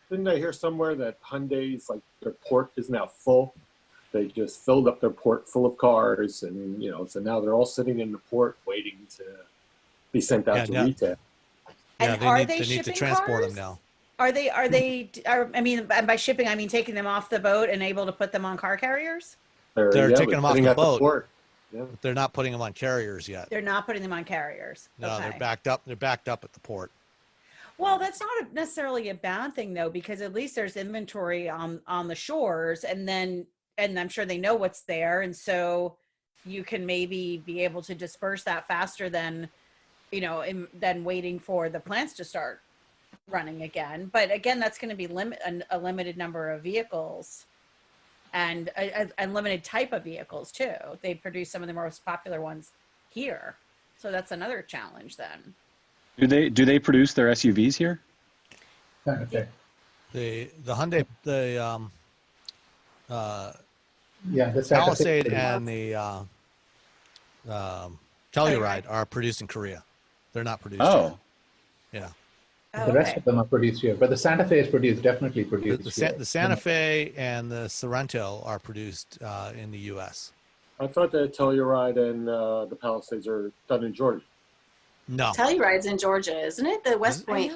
Speaker 8: Didn't I hear somewhere that Hyundai's, like, their port is now full? They just filled up their port full of cars, and, you know, so now they're all sitting in the port waiting to be sent out to retail.
Speaker 2: And
Speaker 4: yeah, they need to transport them now.
Speaker 2: I mean, by shipping, I mean taking them off the boat and able to put them on car carriers?
Speaker 4: They're taking them off the boat.
Speaker 8: Yeah.
Speaker 4: But they're not putting them on carriers yet.
Speaker 2: They're not putting them on carriers.
Speaker 4: No,
Speaker 2: okay.
Speaker 4: They're backed up. They're backed up at the port.
Speaker 2: Well, that's not necessarily a bad thing, though, because at least there's inventory on the shores, and I'm sure they know what's there, and so you can maybe be able to disperse that faster than, you know, than waiting for the plants to start running again. But again, that's going to be a limited number of vehicles, and a limited type of vehicles too. They produce some of the most popular ones here, so that's another challenge then.
Speaker 9: Do they produce their SUVs here?
Speaker 5: Okay.
Speaker 4: The Hyundai, the Palisade and the Telluride are produced in Korea. They're not produced here. Yeah.
Speaker 5: The rest of them are produced here, but the Santa Fe is definitely produced here.
Speaker 4: The Santa Fe and the Sorrento are produced in the U.S.
Speaker 8: I thought the Telluride and the Palisades are done in Georgia.
Speaker 4: No.
Speaker 7: Telluride's in Georgia, isn't it? The West Point.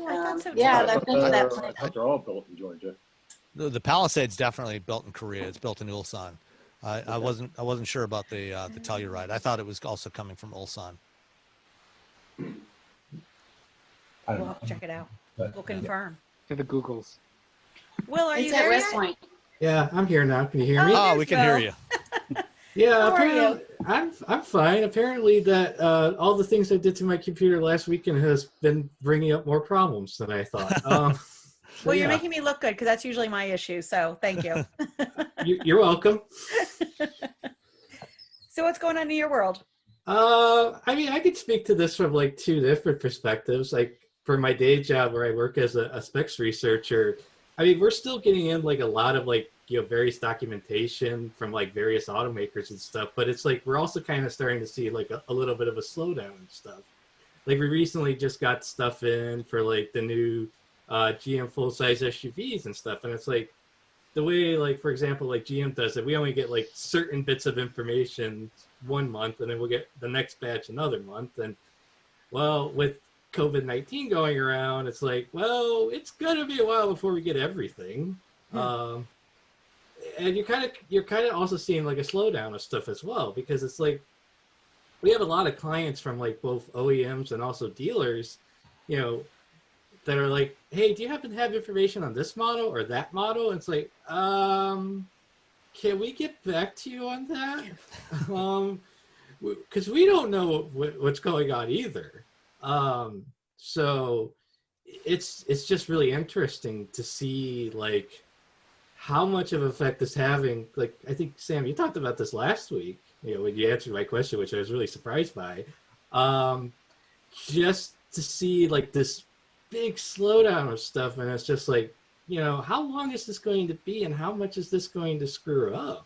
Speaker 2: Yeah,
Speaker 7: I've been to that plant.
Speaker 8: I thought they're all built in Georgia.
Speaker 4: The Palisade's definitely built in Korea. It's built in Ulsan. I wasn't sure about the Telluride. I thought it was also coming from Ulsan.
Speaker 2: We'll check it out. We'll confirm.
Speaker 3: To the Googles.
Speaker 2: Will, are you
Speaker 7: It's
Speaker 2: there
Speaker 7: at West
Speaker 2: yet?
Speaker 7: Point.
Speaker 10: Yeah, I'm here now. Can you hear me?
Speaker 4: Oh, we can hear you.
Speaker 10: Yeah,
Speaker 2: How are
Speaker 10: apparently I'm fine. Apparently that all the things I did to my computer last weekend has been bringing up more problems than I thought.
Speaker 2: Well, you're making me look good, because that's usually my issue. So thank you.
Speaker 10: You're welcome.
Speaker 2: So what's going on in your world?
Speaker 10: I mean, I could speak to this from like two different perspectives. Like for my day job where I work as a specs researcher, I mean, we're still getting in like a lot of like, you know, various documentation from like various automakers and stuff, but it's like we're also kind of starting to see like a little bit of a slowdown and stuff. Like we recently just got stuff in for like the new GM full-size SUVs and stuff, and it's like the way, like, for example, like GM does it, we only get like certain bits of information 1 month, and then we'll get the next batch another month, and well, with COVID-19 going around, it's like, well, it's gonna be a while before we get everything. And you're kind of also seeing like a slowdown of stuff as well, because it's like we have a lot of clients from like both OEMs and also dealers, that are like, hey, do you happen to have information on this model or that model? And it's like, can we get back to you on that? Because we don't know what's going on either. So it's just really interesting to see like how much of an effect this having. Like, I think, Sam, you talked about this last week, when you answered my question, which I was really surprised by. Just to see like this big slowdown of stuff, and it's just like, how long is this going to be, and how much is this going to screw up?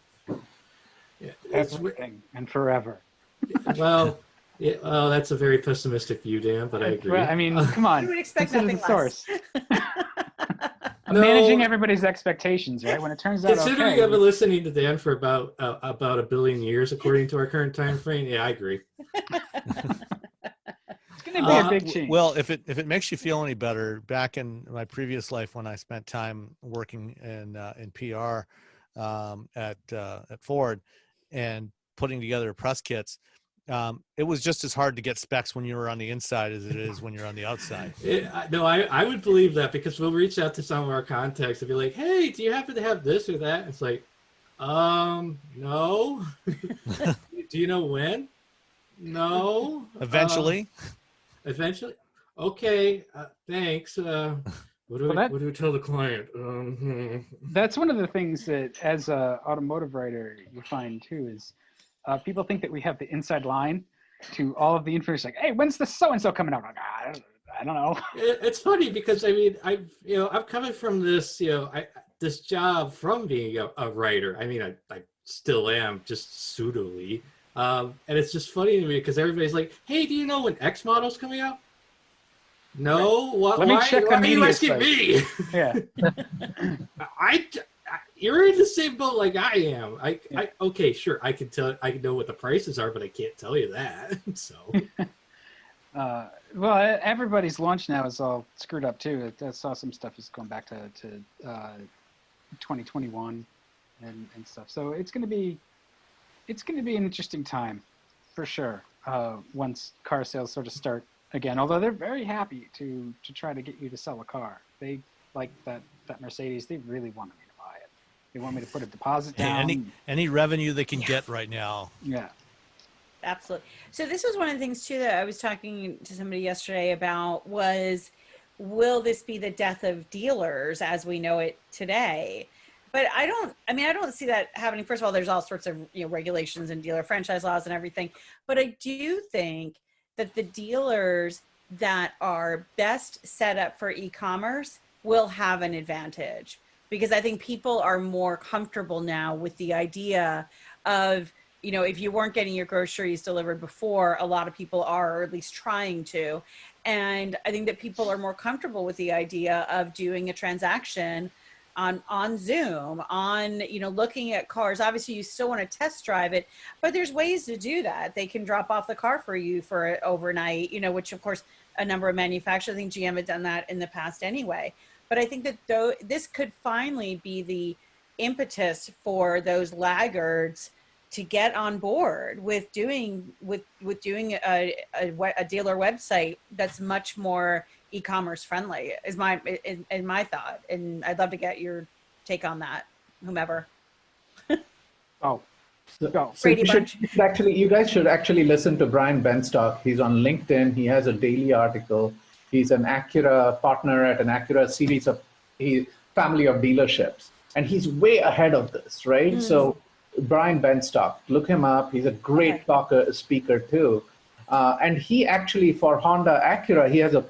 Speaker 3: Everything and forever.
Speaker 10: Well, that's a very pessimistic view, Dan, but I agree.
Speaker 3: I mean, come on.
Speaker 2: You would expect
Speaker 3: Consider
Speaker 2: nothing
Speaker 3: the
Speaker 2: less.
Speaker 3: source. I'm managing everybody's expectait's right? When it turns out
Speaker 10: considering I've been listening to Dan for about 1 billion years, according to our current time frame, yeah, I agree.
Speaker 3: It's going to be a big change.
Speaker 4: Well, if it makes you feel any better, back in my previous life when I spent time working in PR at Ford and putting together press kits, it was just as hard to get specs when you were on the inside as it is when you're on the outside.
Speaker 10: No, I would believe that, because we'll reach out to some of our contacts and be like, hey, do you happen to have this or that? It's like, no. Do you know when? No.
Speaker 4: Eventually.
Speaker 10: Eventually? Okay, thanks. What do we tell the client?
Speaker 3: That's one of the things that, as an automotive writer, you find too, is people think that we have the inside line to all of the information. Like, hey, when's the so-and-so coming out? Like, I don't know.
Speaker 10: It's funny because, I mean, I'm coming from this, this job from being a writer. I mean, I still am, just pseudoli. And it's just funny to me because everybody's like, hey, do you know when X model's coming out? No.
Speaker 3: Let me check
Speaker 10: why
Speaker 3: on
Speaker 10: are you
Speaker 3: media
Speaker 10: asking
Speaker 3: site.
Speaker 10: me?
Speaker 3: Yeah.
Speaker 10: You're in the same boat like I am. Okay, sure. I can know what the prices are, but I can't tell you that. So.
Speaker 3: Well, everybody's launch now is all screwed up too. I saw some stuff is going back to 2021 and stuff. So it's going to be an interesting time for sure. Once car sales sort of start again, although they're very happy to try to get you to sell a car. They like that Mercedes. They really wanted me to buy it. They want me to put a deposit down.
Speaker 4: Any revenue they can get right now.
Speaker 3: Yeah.
Speaker 2: Absolutely. So this was one of the things too that I was talking to somebody yesterday about was, will this be the death of dealers as we know it today? But I don't see that happening. First of all, there's all sorts of regulations and dealer franchise laws and everything. But I do think that the dealers that are best set up for e-commerce will have an advantage, because I think people are more comfortable now with the idea of, if you weren't getting your groceries delivered before, a lot of people are, or at least trying to. And I think that people are more comfortable with the idea of doing a transaction on Zoom, on, looking at cars. Obviously you still want to test drive it, but there's ways to do that. They can drop off the car for you for overnight, which of course a number of manufacturers, I think GM had done that in the past anyway. But I think that this could finally be the impetus for those laggards to get on board with doing a dealer website that's much more e-commerce friendly is my thought, and I'd love to get your take on that, whomever.
Speaker 3: So
Speaker 5: you guys should actually listen to Brian Benstock. He's on LinkedIn. He has a daily article. He's an Acura partner at an Acura series of family of dealerships, and he's way ahead of this, right? So Brian Benstock, look him up. He's a great speaker too. And he actually, for Honda Acura, he has a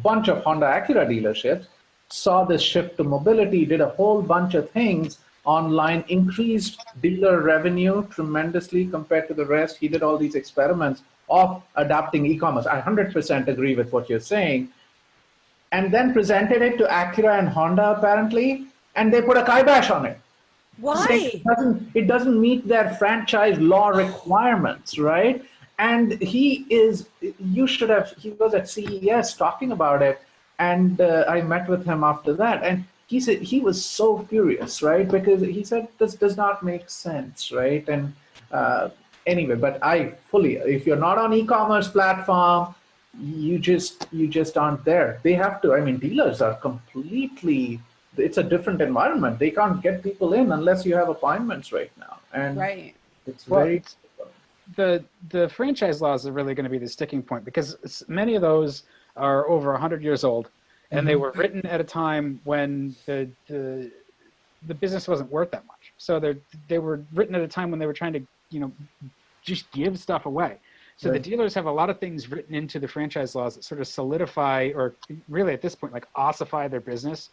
Speaker 5: bunch of Honda Acura dealerships, saw this shift to mobility, did a whole bunch of things online, increased dealer revenue tremendously compared to the rest. He did all these experiments of adapting e-commerce. I 100% agree with what you're saying. And then presented it to Acura and Honda apparently, and they put a kibosh on it.
Speaker 2: Why?
Speaker 5: It doesn't meet their franchise law requirements, right? And he was at CES talking about it. And I met with him after that. And he said he was so furious, right? Because he said this does not make sense, right? And anyway, but if you're not on e-commerce platform, you just aren't there. They have to, I mean, dealers are completely, it's a different environment. They can't get people in unless you have appointments right now. And
Speaker 2: right.
Speaker 5: It's very...
Speaker 3: The franchise laws are really going to be the sticking point, because many of those are over 100 years old, and they were written at a time when the business wasn't worth that much. So they were written at a time when they were trying to, just give stuff away. So the dealers have a lot of things written into the franchise laws that sort of solidify, or really at this point, like ossify their business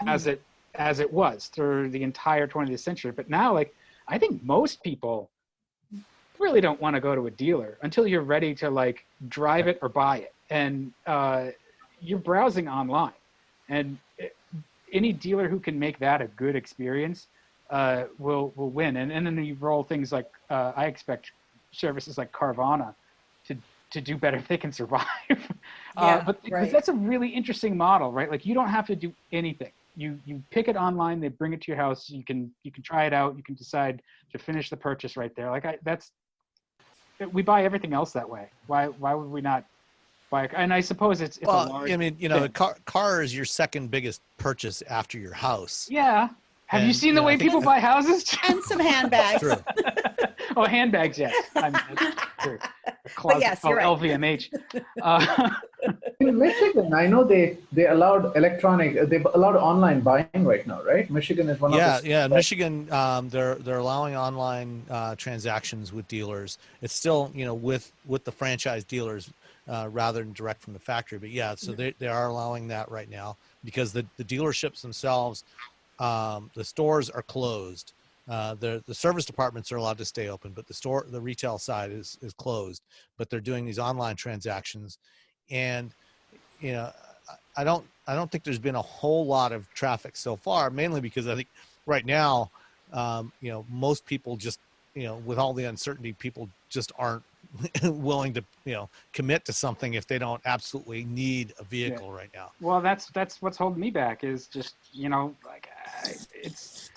Speaker 3: as it was through the entire 20th century. But now, like, I think most people really don't want to go to a dealer until you're ready to like drive it or buy it. And you're browsing online, and any dealer who can make that a good experience will win. And then you roll things like, I expect services like Carvana to do better if they can survive. But that's a really interesting model, right? Like, you don't have to do anything. You pick it online, they bring it to your house, you can try it out, you can decide to finish the purchase right there. Like, we buy everything else that way. Why would we not buy and I suppose it's a large,
Speaker 4: I mean, car is your second biggest purchase after your house.
Speaker 3: Yeah. Have you seen the way people buy houses?
Speaker 2: And some handbags.
Speaker 4: True.
Speaker 3: Oh, handbags, yes. True.
Speaker 2: But yes, you're right.
Speaker 3: LVMH.
Speaker 5: In Michigan, I know they allowed they allowed online buying right now, right? Michigan is one of the...
Speaker 4: Yeah, Michigan, they're allowing online transactions with dealers. It's still, with the franchise dealers rather than direct from the factory. But yeah, so they are allowing that right now, because the dealerships themselves, the stores are closed. The service departments are allowed to stay open, but the retail side is closed. But they're doing these online transactions, and I don't think there's been a whole lot of traffic so far. Mainly because I think right now, most people just, with all the uncertainty, people just aren't willing to commit to something if they don't absolutely need a vehicle right now.
Speaker 3: Well, that's what's holding me back, is just it's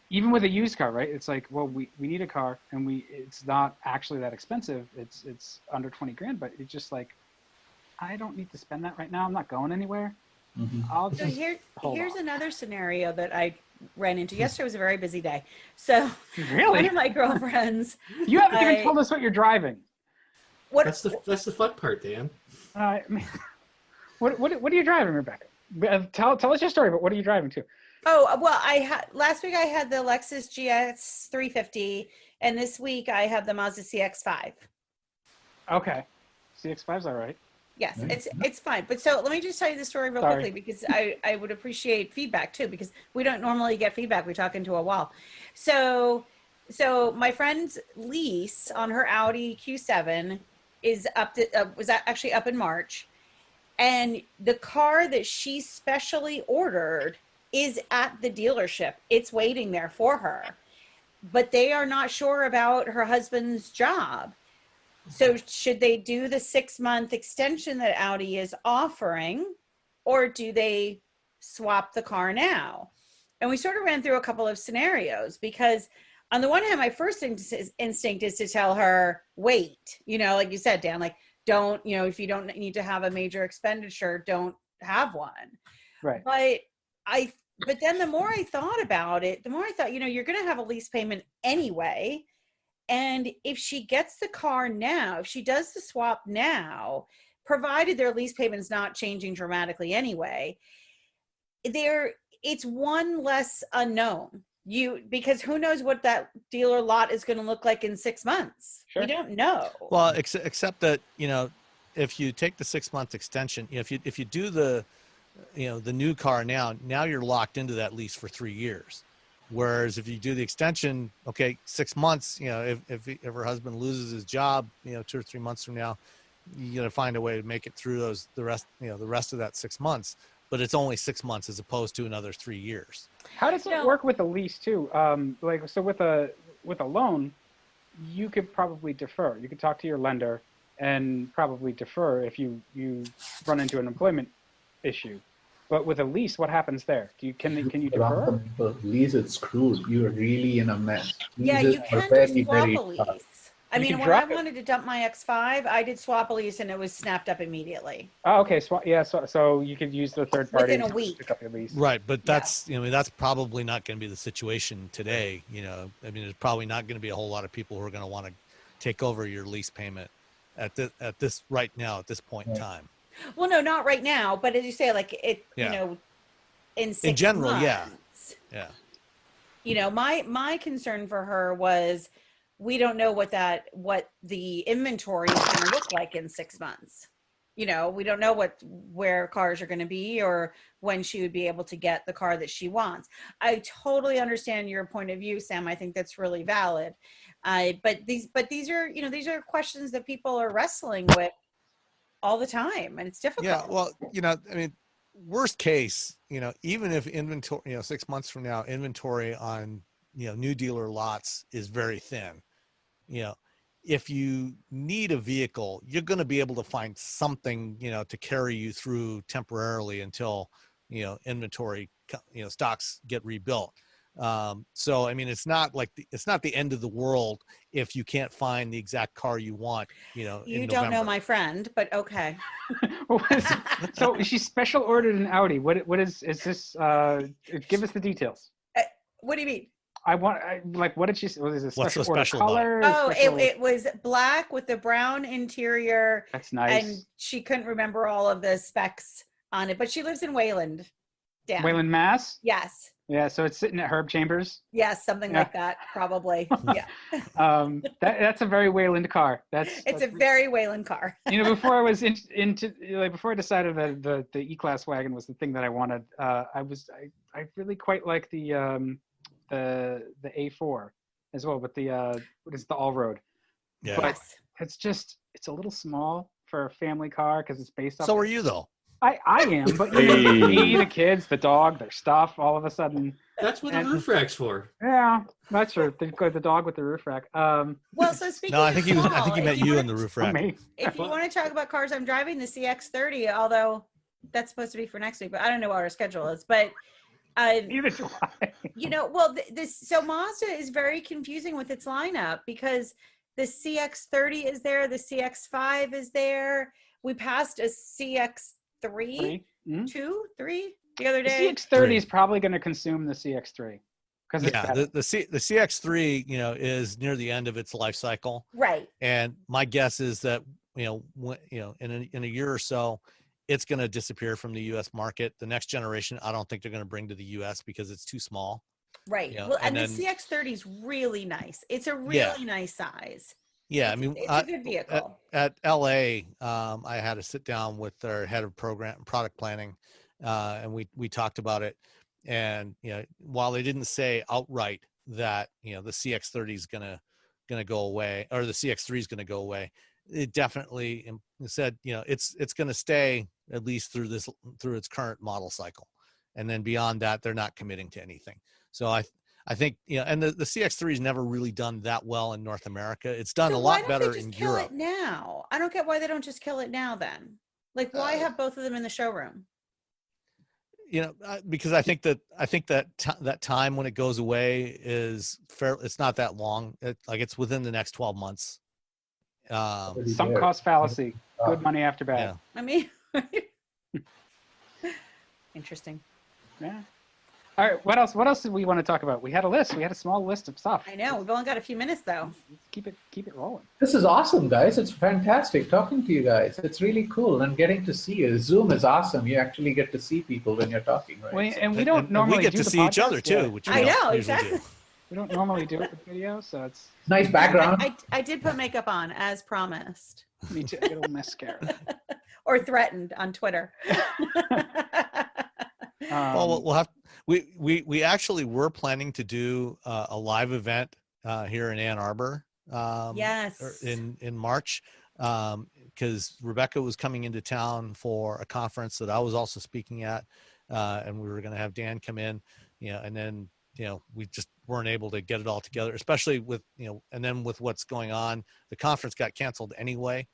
Speaker 3: even with a used car, right? It's like, well, we need a car, and it's not actually that expensive. It's under 20 grand, but it's just like, I don't need to spend that right now. I'm not going anywhere. I'll just
Speaker 2: here's another scenario that I ran into. Yesterday was a very busy day. So
Speaker 3: really,
Speaker 2: one of my girlfriends.
Speaker 3: You haven't even told us what you're driving.
Speaker 10: That's the fun part, Dan.
Speaker 3: What are you driving, Rebecca? Tell us your story. But what are you driving to?
Speaker 2: Oh, well, last week I had the Lexus GX 350, and this week I have the Mazda CX-5.
Speaker 3: Okay, CX-5's all right.
Speaker 2: Yes, it's fine. But so let me just tell you the story real quickly, because I would appreciate feedback too, because we don't normally get feedback. We talk into a wall. So my friend's lease on her Audi Q7 is was actually up in March, and the car that she specially ordered is at the dealership. It's waiting there for her, but they are not sure about her husband's job. So should they do the 6-month extension that Audi is offering, or do they swap the car now? And we sort of ran through a couple of scenarios, because on the one hand, my first instinct is to tell her, wait, like you said, Dan, like, don't, if you don't need to have a major expenditure, don't have one.
Speaker 3: Right.
Speaker 2: But then the more I thought about it, the more I thought, you're going to have a lease payment anyway. And if she gets the car now, if she does the swap now, provided their lease payment's not changing dramatically anyway, it's one less unknown. Because who knows what that dealer lot is going to look like in 6 months? Sure. You don't know.
Speaker 4: Well, except that, if you take the 6-month extension, if you do the new car now you're locked into that lease for 3 years. Whereas if you do the extension, 6 months, if her husband loses his job, 2 or 3 months from now, you got to find a way to make it through the rest of that 6 months. But it's only 6 months as opposed to another 3 years.
Speaker 3: How does it work with a lease too? So with a loan, you could probably defer. You could talk to your lender and probably defer if you run into an employment issue. But with a lease, what happens there? Can you defer?
Speaker 5: Lease is screwed. You're really in a mess.
Speaker 2: Yeah,
Speaker 5: Leases
Speaker 2: you
Speaker 5: are
Speaker 2: can
Speaker 5: very,
Speaker 2: just swap
Speaker 5: very
Speaker 2: a
Speaker 5: tough.
Speaker 2: lease. I
Speaker 3: You
Speaker 2: mean,
Speaker 3: can
Speaker 2: when I
Speaker 3: drop it.
Speaker 2: wanted to dump my X5, I did swap a lease and it was snapped up immediately.
Speaker 3: Oh, okay. So you could use the third party
Speaker 2: Within a
Speaker 3: to
Speaker 2: week.
Speaker 3: pick up your lease.
Speaker 4: Right, but that's that's probably not going to be the situation today. I mean, there's probably not going to be a whole lot of people who are going to want to take over your lease payment at this right now at this point in time.
Speaker 2: Well, no, not right now, but as you say, like it, in 6
Speaker 4: in general,
Speaker 2: months.
Speaker 4: yeah.
Speaker 2: My concern for her was we don't know what the inventory is going to look like in 6 months. We don't know where cars are going to be or when she would be able to get the car that she wants. I totally understand your point of view, Sam. I think that's really valid. But these are, these are questions that people are wrestling with all the time, and it's difficult.
Speaker 4: Yeah, well, I mean, worst case, even if inventory, 6 months from now, inventory on, new dealer lots is very thin, if you need a vehicle, you're going to be able to find something, to carry you through temporarily until, inventory, stocks get rebuilt. So, I mean, it's not the end of the world if you can't find the exact car you want,
Speaker 2: You don't know my friend, but okay.
Speaker 3: So she special ordered an Audi. What is this? Give us the details.
Speaker 2: What do you mean?
Speaker 3: What did she say? Was it a special
Speaker 4: What's so
Speaker 3: order
Speaker 4: special
Speaker 3: color?
Speaker 2: Oh, it was black with the brown interior.
Speaker 3: That's nice.
Speaker 2: And she couldn't remember all of the specs on it, but she lives in Wayland. Dan.
Speaker 3: Wayland, Mass?
Speaker 2: Yes.
Speaker 3: Yeah, so it's sitting at Herb Chambers.
Speaker 2: Yes, something like that, probably. Yeah.
Speaker 3: That's a very Wayland car.
Speaker 2: It's a very Wayland car.
Speaker 3: Before I was before I decided that the E-Class wagon was the thing that I wanted, I really quite like the A4 as well, but what is the all-road?
Speaker 4: Yeah.
Speaker 3: But it's a little small for a family car because it's based off.
Speaker 4: So are you though?
Speaker 3: I am, but me, the kids, the dog, their stuff, all of a sudden.
Speaker 10: That's what the roof rack's for.
Speaker 3: Yeah, that's true. The dog with the roof rack.
Speaker 2: Well, so speaking.
Speaker 4: No, I think he meant you in the roof rack.
Speaker 2: If you want to talk about cars, I'm driving the CX-30, although that's supposed to be for next week, but I don't know what our schedule is. But
Speaker 3: neither do I.
Speaker 2: So Mazda is very confusing with its lineup because the CX-30 is there, the CX-5 is there. We passed a CX-3,
Speaker 3: Mm-hmm.
Speaker 2: 2, 3 the other day.
Speaker 3: The CX-30 is probably going to consume the CX-3 because
Speaker 4: the CX-3 is near the end of its life cycle,
Speaker 2: right?
Speaker 4: And my guess is that in a year or so, it's going to disappear from the U.S. market. The next generation, I don't think they're going to bring to the U.S. because it's too small.
Speaker 2: Right. Well, and the CX-30 is really nice. It's a really nice size.
Speaker 4: Yeah,
Speaker 2: I mean, it's a good vehicle.
Speaker 4: At LA, I had to sit down with their head of product planning, and we talked about it. And while they didn't say outright that the CX-30 is gonna go away or the CX-3 is gonna go away, it definitely said it's gonna stay at least through its current model cycle, and then beyond that, they're not committing to anything. So I think, and the CX-3 has never really done that well in North America. It's done a lot better in Europe.
Speaker 2: It now, I don't get why they don't just kill it now. Then, like, why have both of them in the showroom?
Speaker 4: Because I think that time when it goes away is fair. It's not that long. It's within the next 12 months.
Speaker 3: Sunk cost fallacy. Good money after bad.
Speaker 2: Yeah. I mean, interesting.
Speaker 3: Yeah. All right, what else did we want to talk about? We had a list. We had a small list of stuff.
Speaker 2: I know. We've only got a few minutes though.
Speaker 3: Let's keep it rolling.
Speaker 5: This is awesome, guys. It's fantastic talking to you guys. It's really cool and getting to see you. Zoom is awesome. You actually get to see people when you're talking, right?
Speaker 3: We don't normally
Speaker 4: we get to see each other too, which
Speaker 2: I know exactly.
Speaker 3: We don't normally do it with video, so it's
Speaker 5: nice background.
Speaker 2: I did put makeup on as promised.
Speaker 3: Me too. A little mascara.
Speaker 2: Or threatened on Twitter.
Speaker 4: Well, we'll have. We actually were planning to do a live event here in Ann Arbor.
Speaker 2: Yes.
Speaker 4: In March, because Rebecca was coming into town for a conference that I was also speaking at, and we were going to have Dan come in, and then we just weren't able to get it all together, especially with, and then with what's going on, the conference got canceled anyway.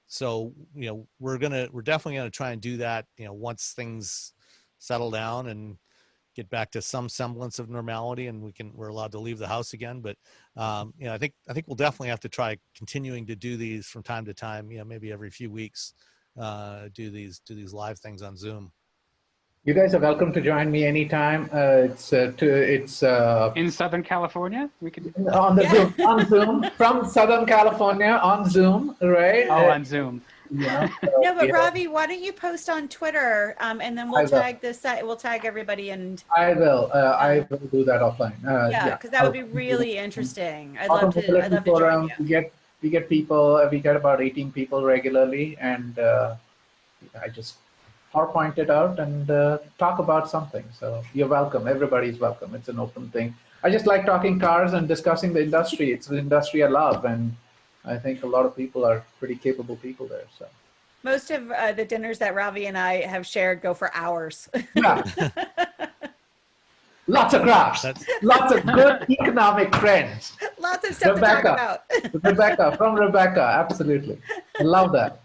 Speaker 4: So, we're definitely going to try and do that, once things settle down and get back to some semblance of normality and we're allowed to leave the house again. But, I think we'll definitely have to try continuing to do these from time to time, maybe every few weeks, do these live things on Zoom.
Speaker 5: You guys are welcome to join me anytime. It's
Speaker 3: in Southern California. We can
Speaker 5: on the Zoom, on Zoom from Southern California on Zoom, right?
Speaker 3: Oh, on Zoom.
Speaker 5: Yeah.
Speaker 2: No, but Ravi, why don't you post on Twitter, and then we'll tag the site. We'll tag everybody, and
Speaker 5: I will do that offline.
Speaker 2: yeah, because that would be really interesting. I'd love to join you.
Speaker 5: We get people. We get about 18 people regularly, and I just PowerPoint it out and talk about something. So you're welcome. Everybody's welcome. It's an open thing. I just like talking cars and discussing the industry. It's an industry I love, and I think a lot of people are pretty capable people there. So
Speaker 2: most of the dinners that Ravi and I have shared go for hours.
Speaker 5: Yeah. Lots of graphs. Lots of good economic trends.
Speaker 2: Lots of stuff to talk about.
Speaker 5: Rebecca, absolutely. Love that.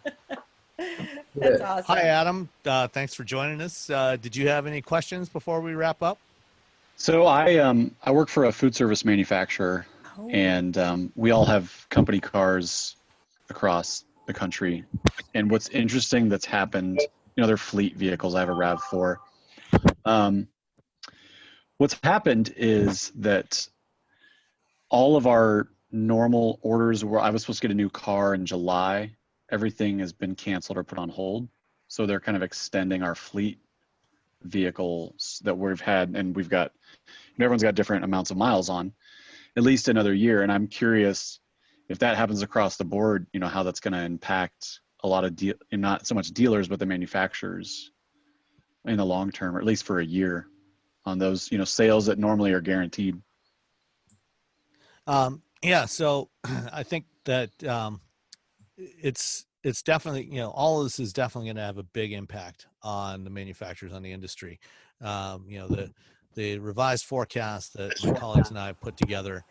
Speaker 2: That's awesome.
Speaker 4: Hi, Adam. Thanks for joining us. Did you have any questions before we wrap up?
Speaker 9: So I work for a food service manufacturer, and we all have company cars across the country. And what's interesting that's happened, they're fleet vehicles. I have a RAV4. What's happened is that all of our normal orders I was supposed to get a new car in July. Everything has been canceled or put on hold. So they're kind of extending our fleet vehicles that we've had, and everyone's got different amounts of miles on, at least another year. And I'm curious if that happens across the board, how that's going to impact a lot of not so much dealers, but the manufacturers in the long term, or at least for a year on those, sales that normally are guaranteed.
Speaker 4: Yeah. So I think that, it's definitely, all of this is definitely going to have a big impact on the manufacturers, on the industry. The revised forecast that my colleagues and I put together,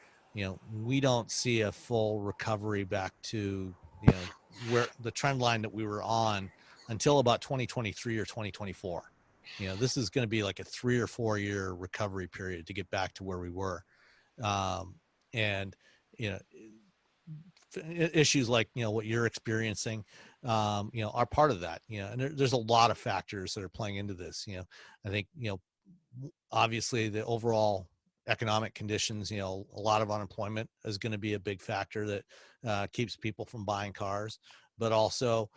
Speaker 4: we don't see a full recovery back to, where the trend line that we were on until about 2023 or 2024. This is going to be like a 3 or 4 year recovery period to get back to where we were. Issues like, what you're experiencing, are part of that, and there's a lot of factors that are playing into this. I think, obviously the overall economic conditions, a lot of unemployment is going to be a big factor that keeps people from buying cars, but also,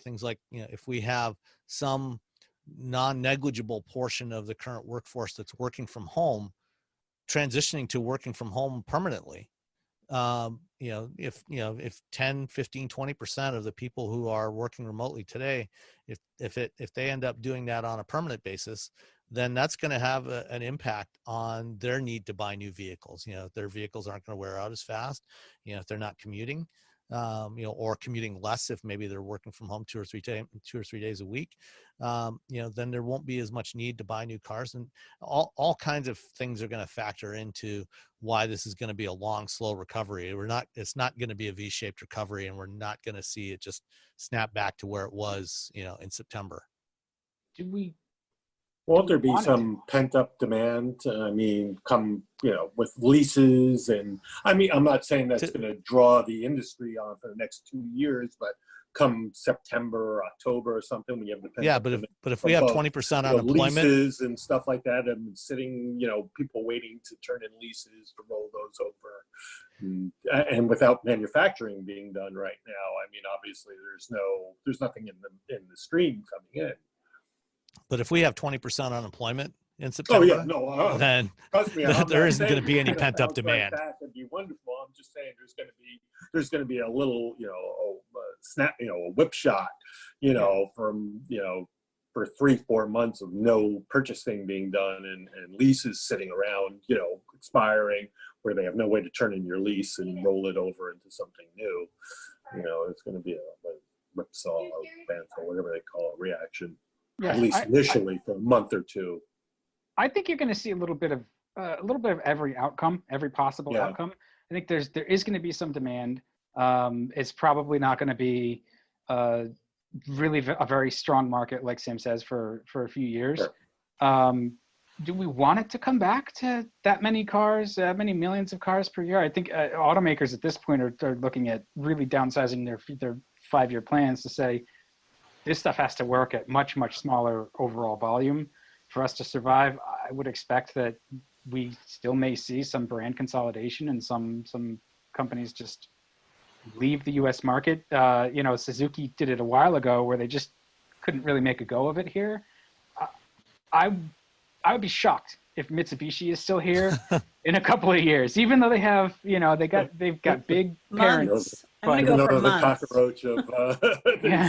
Speaker 4: things like, if we have some non-negligible portion of the current workforce that's working from home, transitioning to working from home permanently, if 10, 15, 20% of the people who are working remotely today, if they end up doing that on a permanent basis, then that's going to have an impact on their need to buy new vehicles. Their vehicles aren't going to wear out as fast, if they're not commuting, or commuting less, if maybe they're working from home 2 or 3 days a week, then there won't be as much need to buy new cars, and all kinds of things are going to factor into why this is going to be a long, slow recovery. It's not going to be a V-shaped recovery, and we're not going to see it just snap back to where it was, in September.
Speaker 8: Won't there be some pent-up demand? Come, with leases, and I'm not saying that's going to draw the industry on for the next 2 years, but come September or October or something, when you have the
Speaker 4: pent-up demand. But if we have 20% unemployment,
Speaker 8: leases and stuff like that, and sitting, people waiting to turn in leases to roll those over, and without manufacturing being done right now, obviously there's nothing in the stream coming in.
Speaker 4: But if we have 20% unemployment in September, then there isn't going to be any pent-up demand.
Speaker 8: That'd be wonderful. I'm just saying there's going to be a little, a whip shot, from, for 3-4 months of no purchasing being done, and leases sitting around, expiring, where they have no way to turn in your lease and roll it over into something new. It's going to be a whipsaw, or whatever they call it, reaction. Yeah, at least initially for a month or two.
Speaker 3: I think you're going to see a little bit of every outcome, every possible outcome. I think there is going to be some demand. It's probably not going to be really a very strong market, like Sam says, for a few years. Sure. Do we want it to come back to that many cars, many millions of cars per year? I think automakers at this point are looking at really downsizing their 5-year plans to say this stuff has to work at much, much smaller overall volume for us to survive. I would expect that we still may see some brand consolidation and some companies just leave the U.S. market. Suzuki did it a while ago where they just couldn't really make a go of it here. I would be shocked if Mitsubishi is still here in a couple of years, even though they have, they've got big parents.
Speaker 2: I'm gonna go for months.
Speaker 8: Cockroach of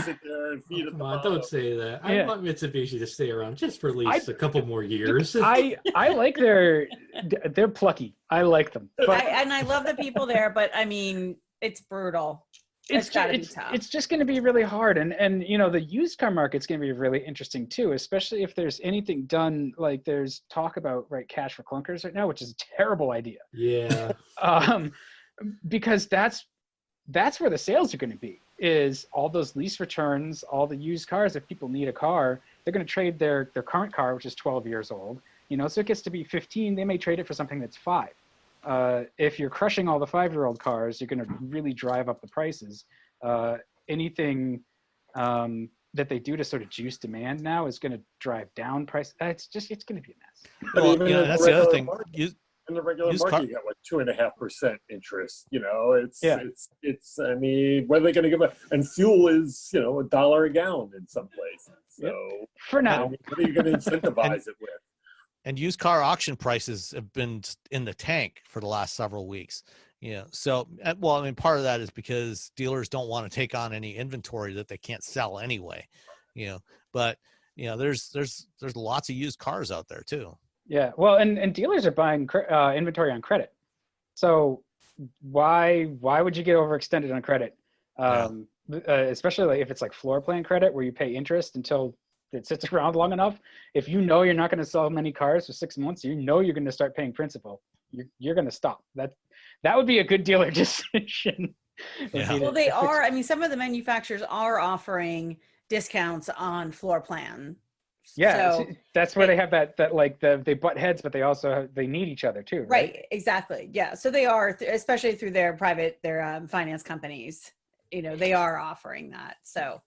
Speaker 8: sit there and feed
Speaker 10: Come on, don't say that. I want Mitsubishi to stay around just for at least a couple more years.
Speaker 3: I like they're plucky. I like them. But
Speaker 2: I love the people there, but I mean, it's brutal. It's gotta be tough. It's
Speaker 3: just going to be really hard. And the used car market's going to be really interesting too, especially if there's anything done, like there's talk about cash for clunkers right now, which is a terrible idea.
Speaker 10: Yeah.
Speaker 3: Because that's where the sales are going to be, is all those lease returns, all the used cars. If people need a car, they're going to trade their current car, which is 12 years old, so it gets to be 15, they may trade it for something that's 5. If you're crushing all the 5-year-old cars, you're going to really drive up the prices. Anything that they do to sort of juice demand now is going to drive down price. It's going to be a mess.
Speaker 8: Well,
Speaker 4: that's the other thing.
Speaker 8: In the regular market, you got 2.5% interest. It's. I mean, what are they going to give it? And fuel is, $1 a gallon in some places. So
Speaker 3: for now,
Speaker 8: what are you going to incentivize it with?
Speaker 4: And used car auction prices have been in the tank for the last several weeks. So, well, I mean, part of that is because dealers don't want to take on any inventory that they can't sell anyway. But there's lots of used cars out there too.
Speaker 3: Yeah, well, and dealers are buying inventory on credit. So why would you get overextended on credit? Especially if it's like floor plan credit where you pay interest until it sits around long enough. If you're not going to sell many cars for 6 months, you're going to start paying principal. You're going to stop. That would be a good dealer decision.
Speaker 4: Yeah.
Speaker 2: Well, they are. I mean, some of the manufacturers are offering discounts on floor plan.
Speaker 3: Yeah, so that's where they have that they butt heads, but they need each other too.
Speaker 2: Right. Exactly. Yeah. So they are, especially through their finance companies. They are offering that. So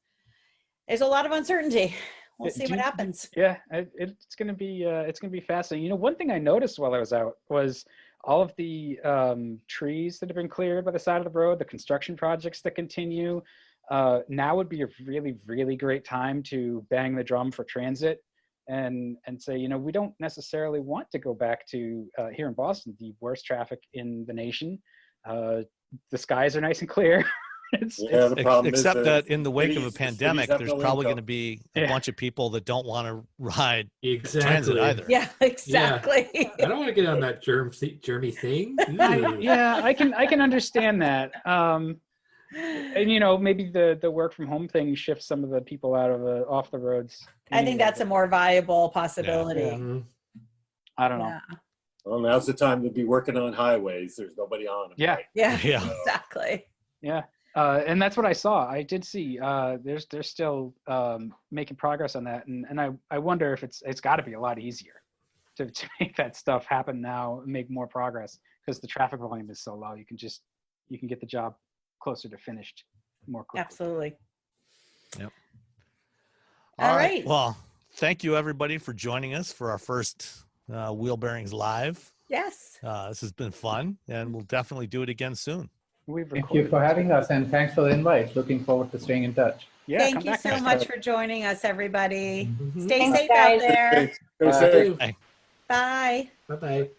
Speaker 2: there's a lot of uncertainty. We'll see what happens.
Speaker 3: Yeah, it's going to be fascinating. One thing I noticed while I was out was all of the trees that have been cleared by the side of the road, the construction projects that continue. Now would be a really, really great time to bang the drum for transit and say, we don't necessarily want to go back to here in Boston, the worst traffic in the nation. The skies are nice and clear.
Speaker 4: The problem except that in the wake of a pandemic, there's probably going to be a bunch of people that don't want to ride transit either.
Speaker 2: Yeah, exactly.
Speaker 10: Yeah. I don't want to get on that germy thing.
Speaker 3: I can understand that. And maybe the work from home thing shifts some of the people off the roads.
Speaker 2: I think that's a more viable possibility.
Speaker 3: Yeah. I don't know.
Speaker 2: Yeah.
Speaker 8: Well, now's the time to be working on highways. There's nobody on them.
Speaker 3: Yeah.
Speaker 8: Right?
Speaker 2: Yeah. Exactly.
Speaker 3: Yeah. And that's what I saw. I did see they're still making progress on that, and I wonder if it's got to be a lot easier to make that stuff happen now and make more progress, because the traffic volume is so low. You can get the job closer to finished more quickly.
Speaker 2: Absolutely.
Speaker 4: Yep.
Speaker 2: All right.
Speaker 4: Well, thank you everybody for joining us for our first Wheel Bearings Live.
Speaker 2: Yes.
Speaker 4: This has been fun, and we'll definitely do it again soon.
Speaker 5: Thank you for having us, and thanks for the invite. Looking forward to staying in touch.
Speaker 3: Yeah,
Speaker 2: thank you so much for joining us, everybody.
Speaker 10: Mm-hmm.
Speaker 2: Stay safe out there.
Speaker 8: Stay safe.
Speaker 4: Bye.
Speaker 2: Bye.
Speaker 10: Bye-bye.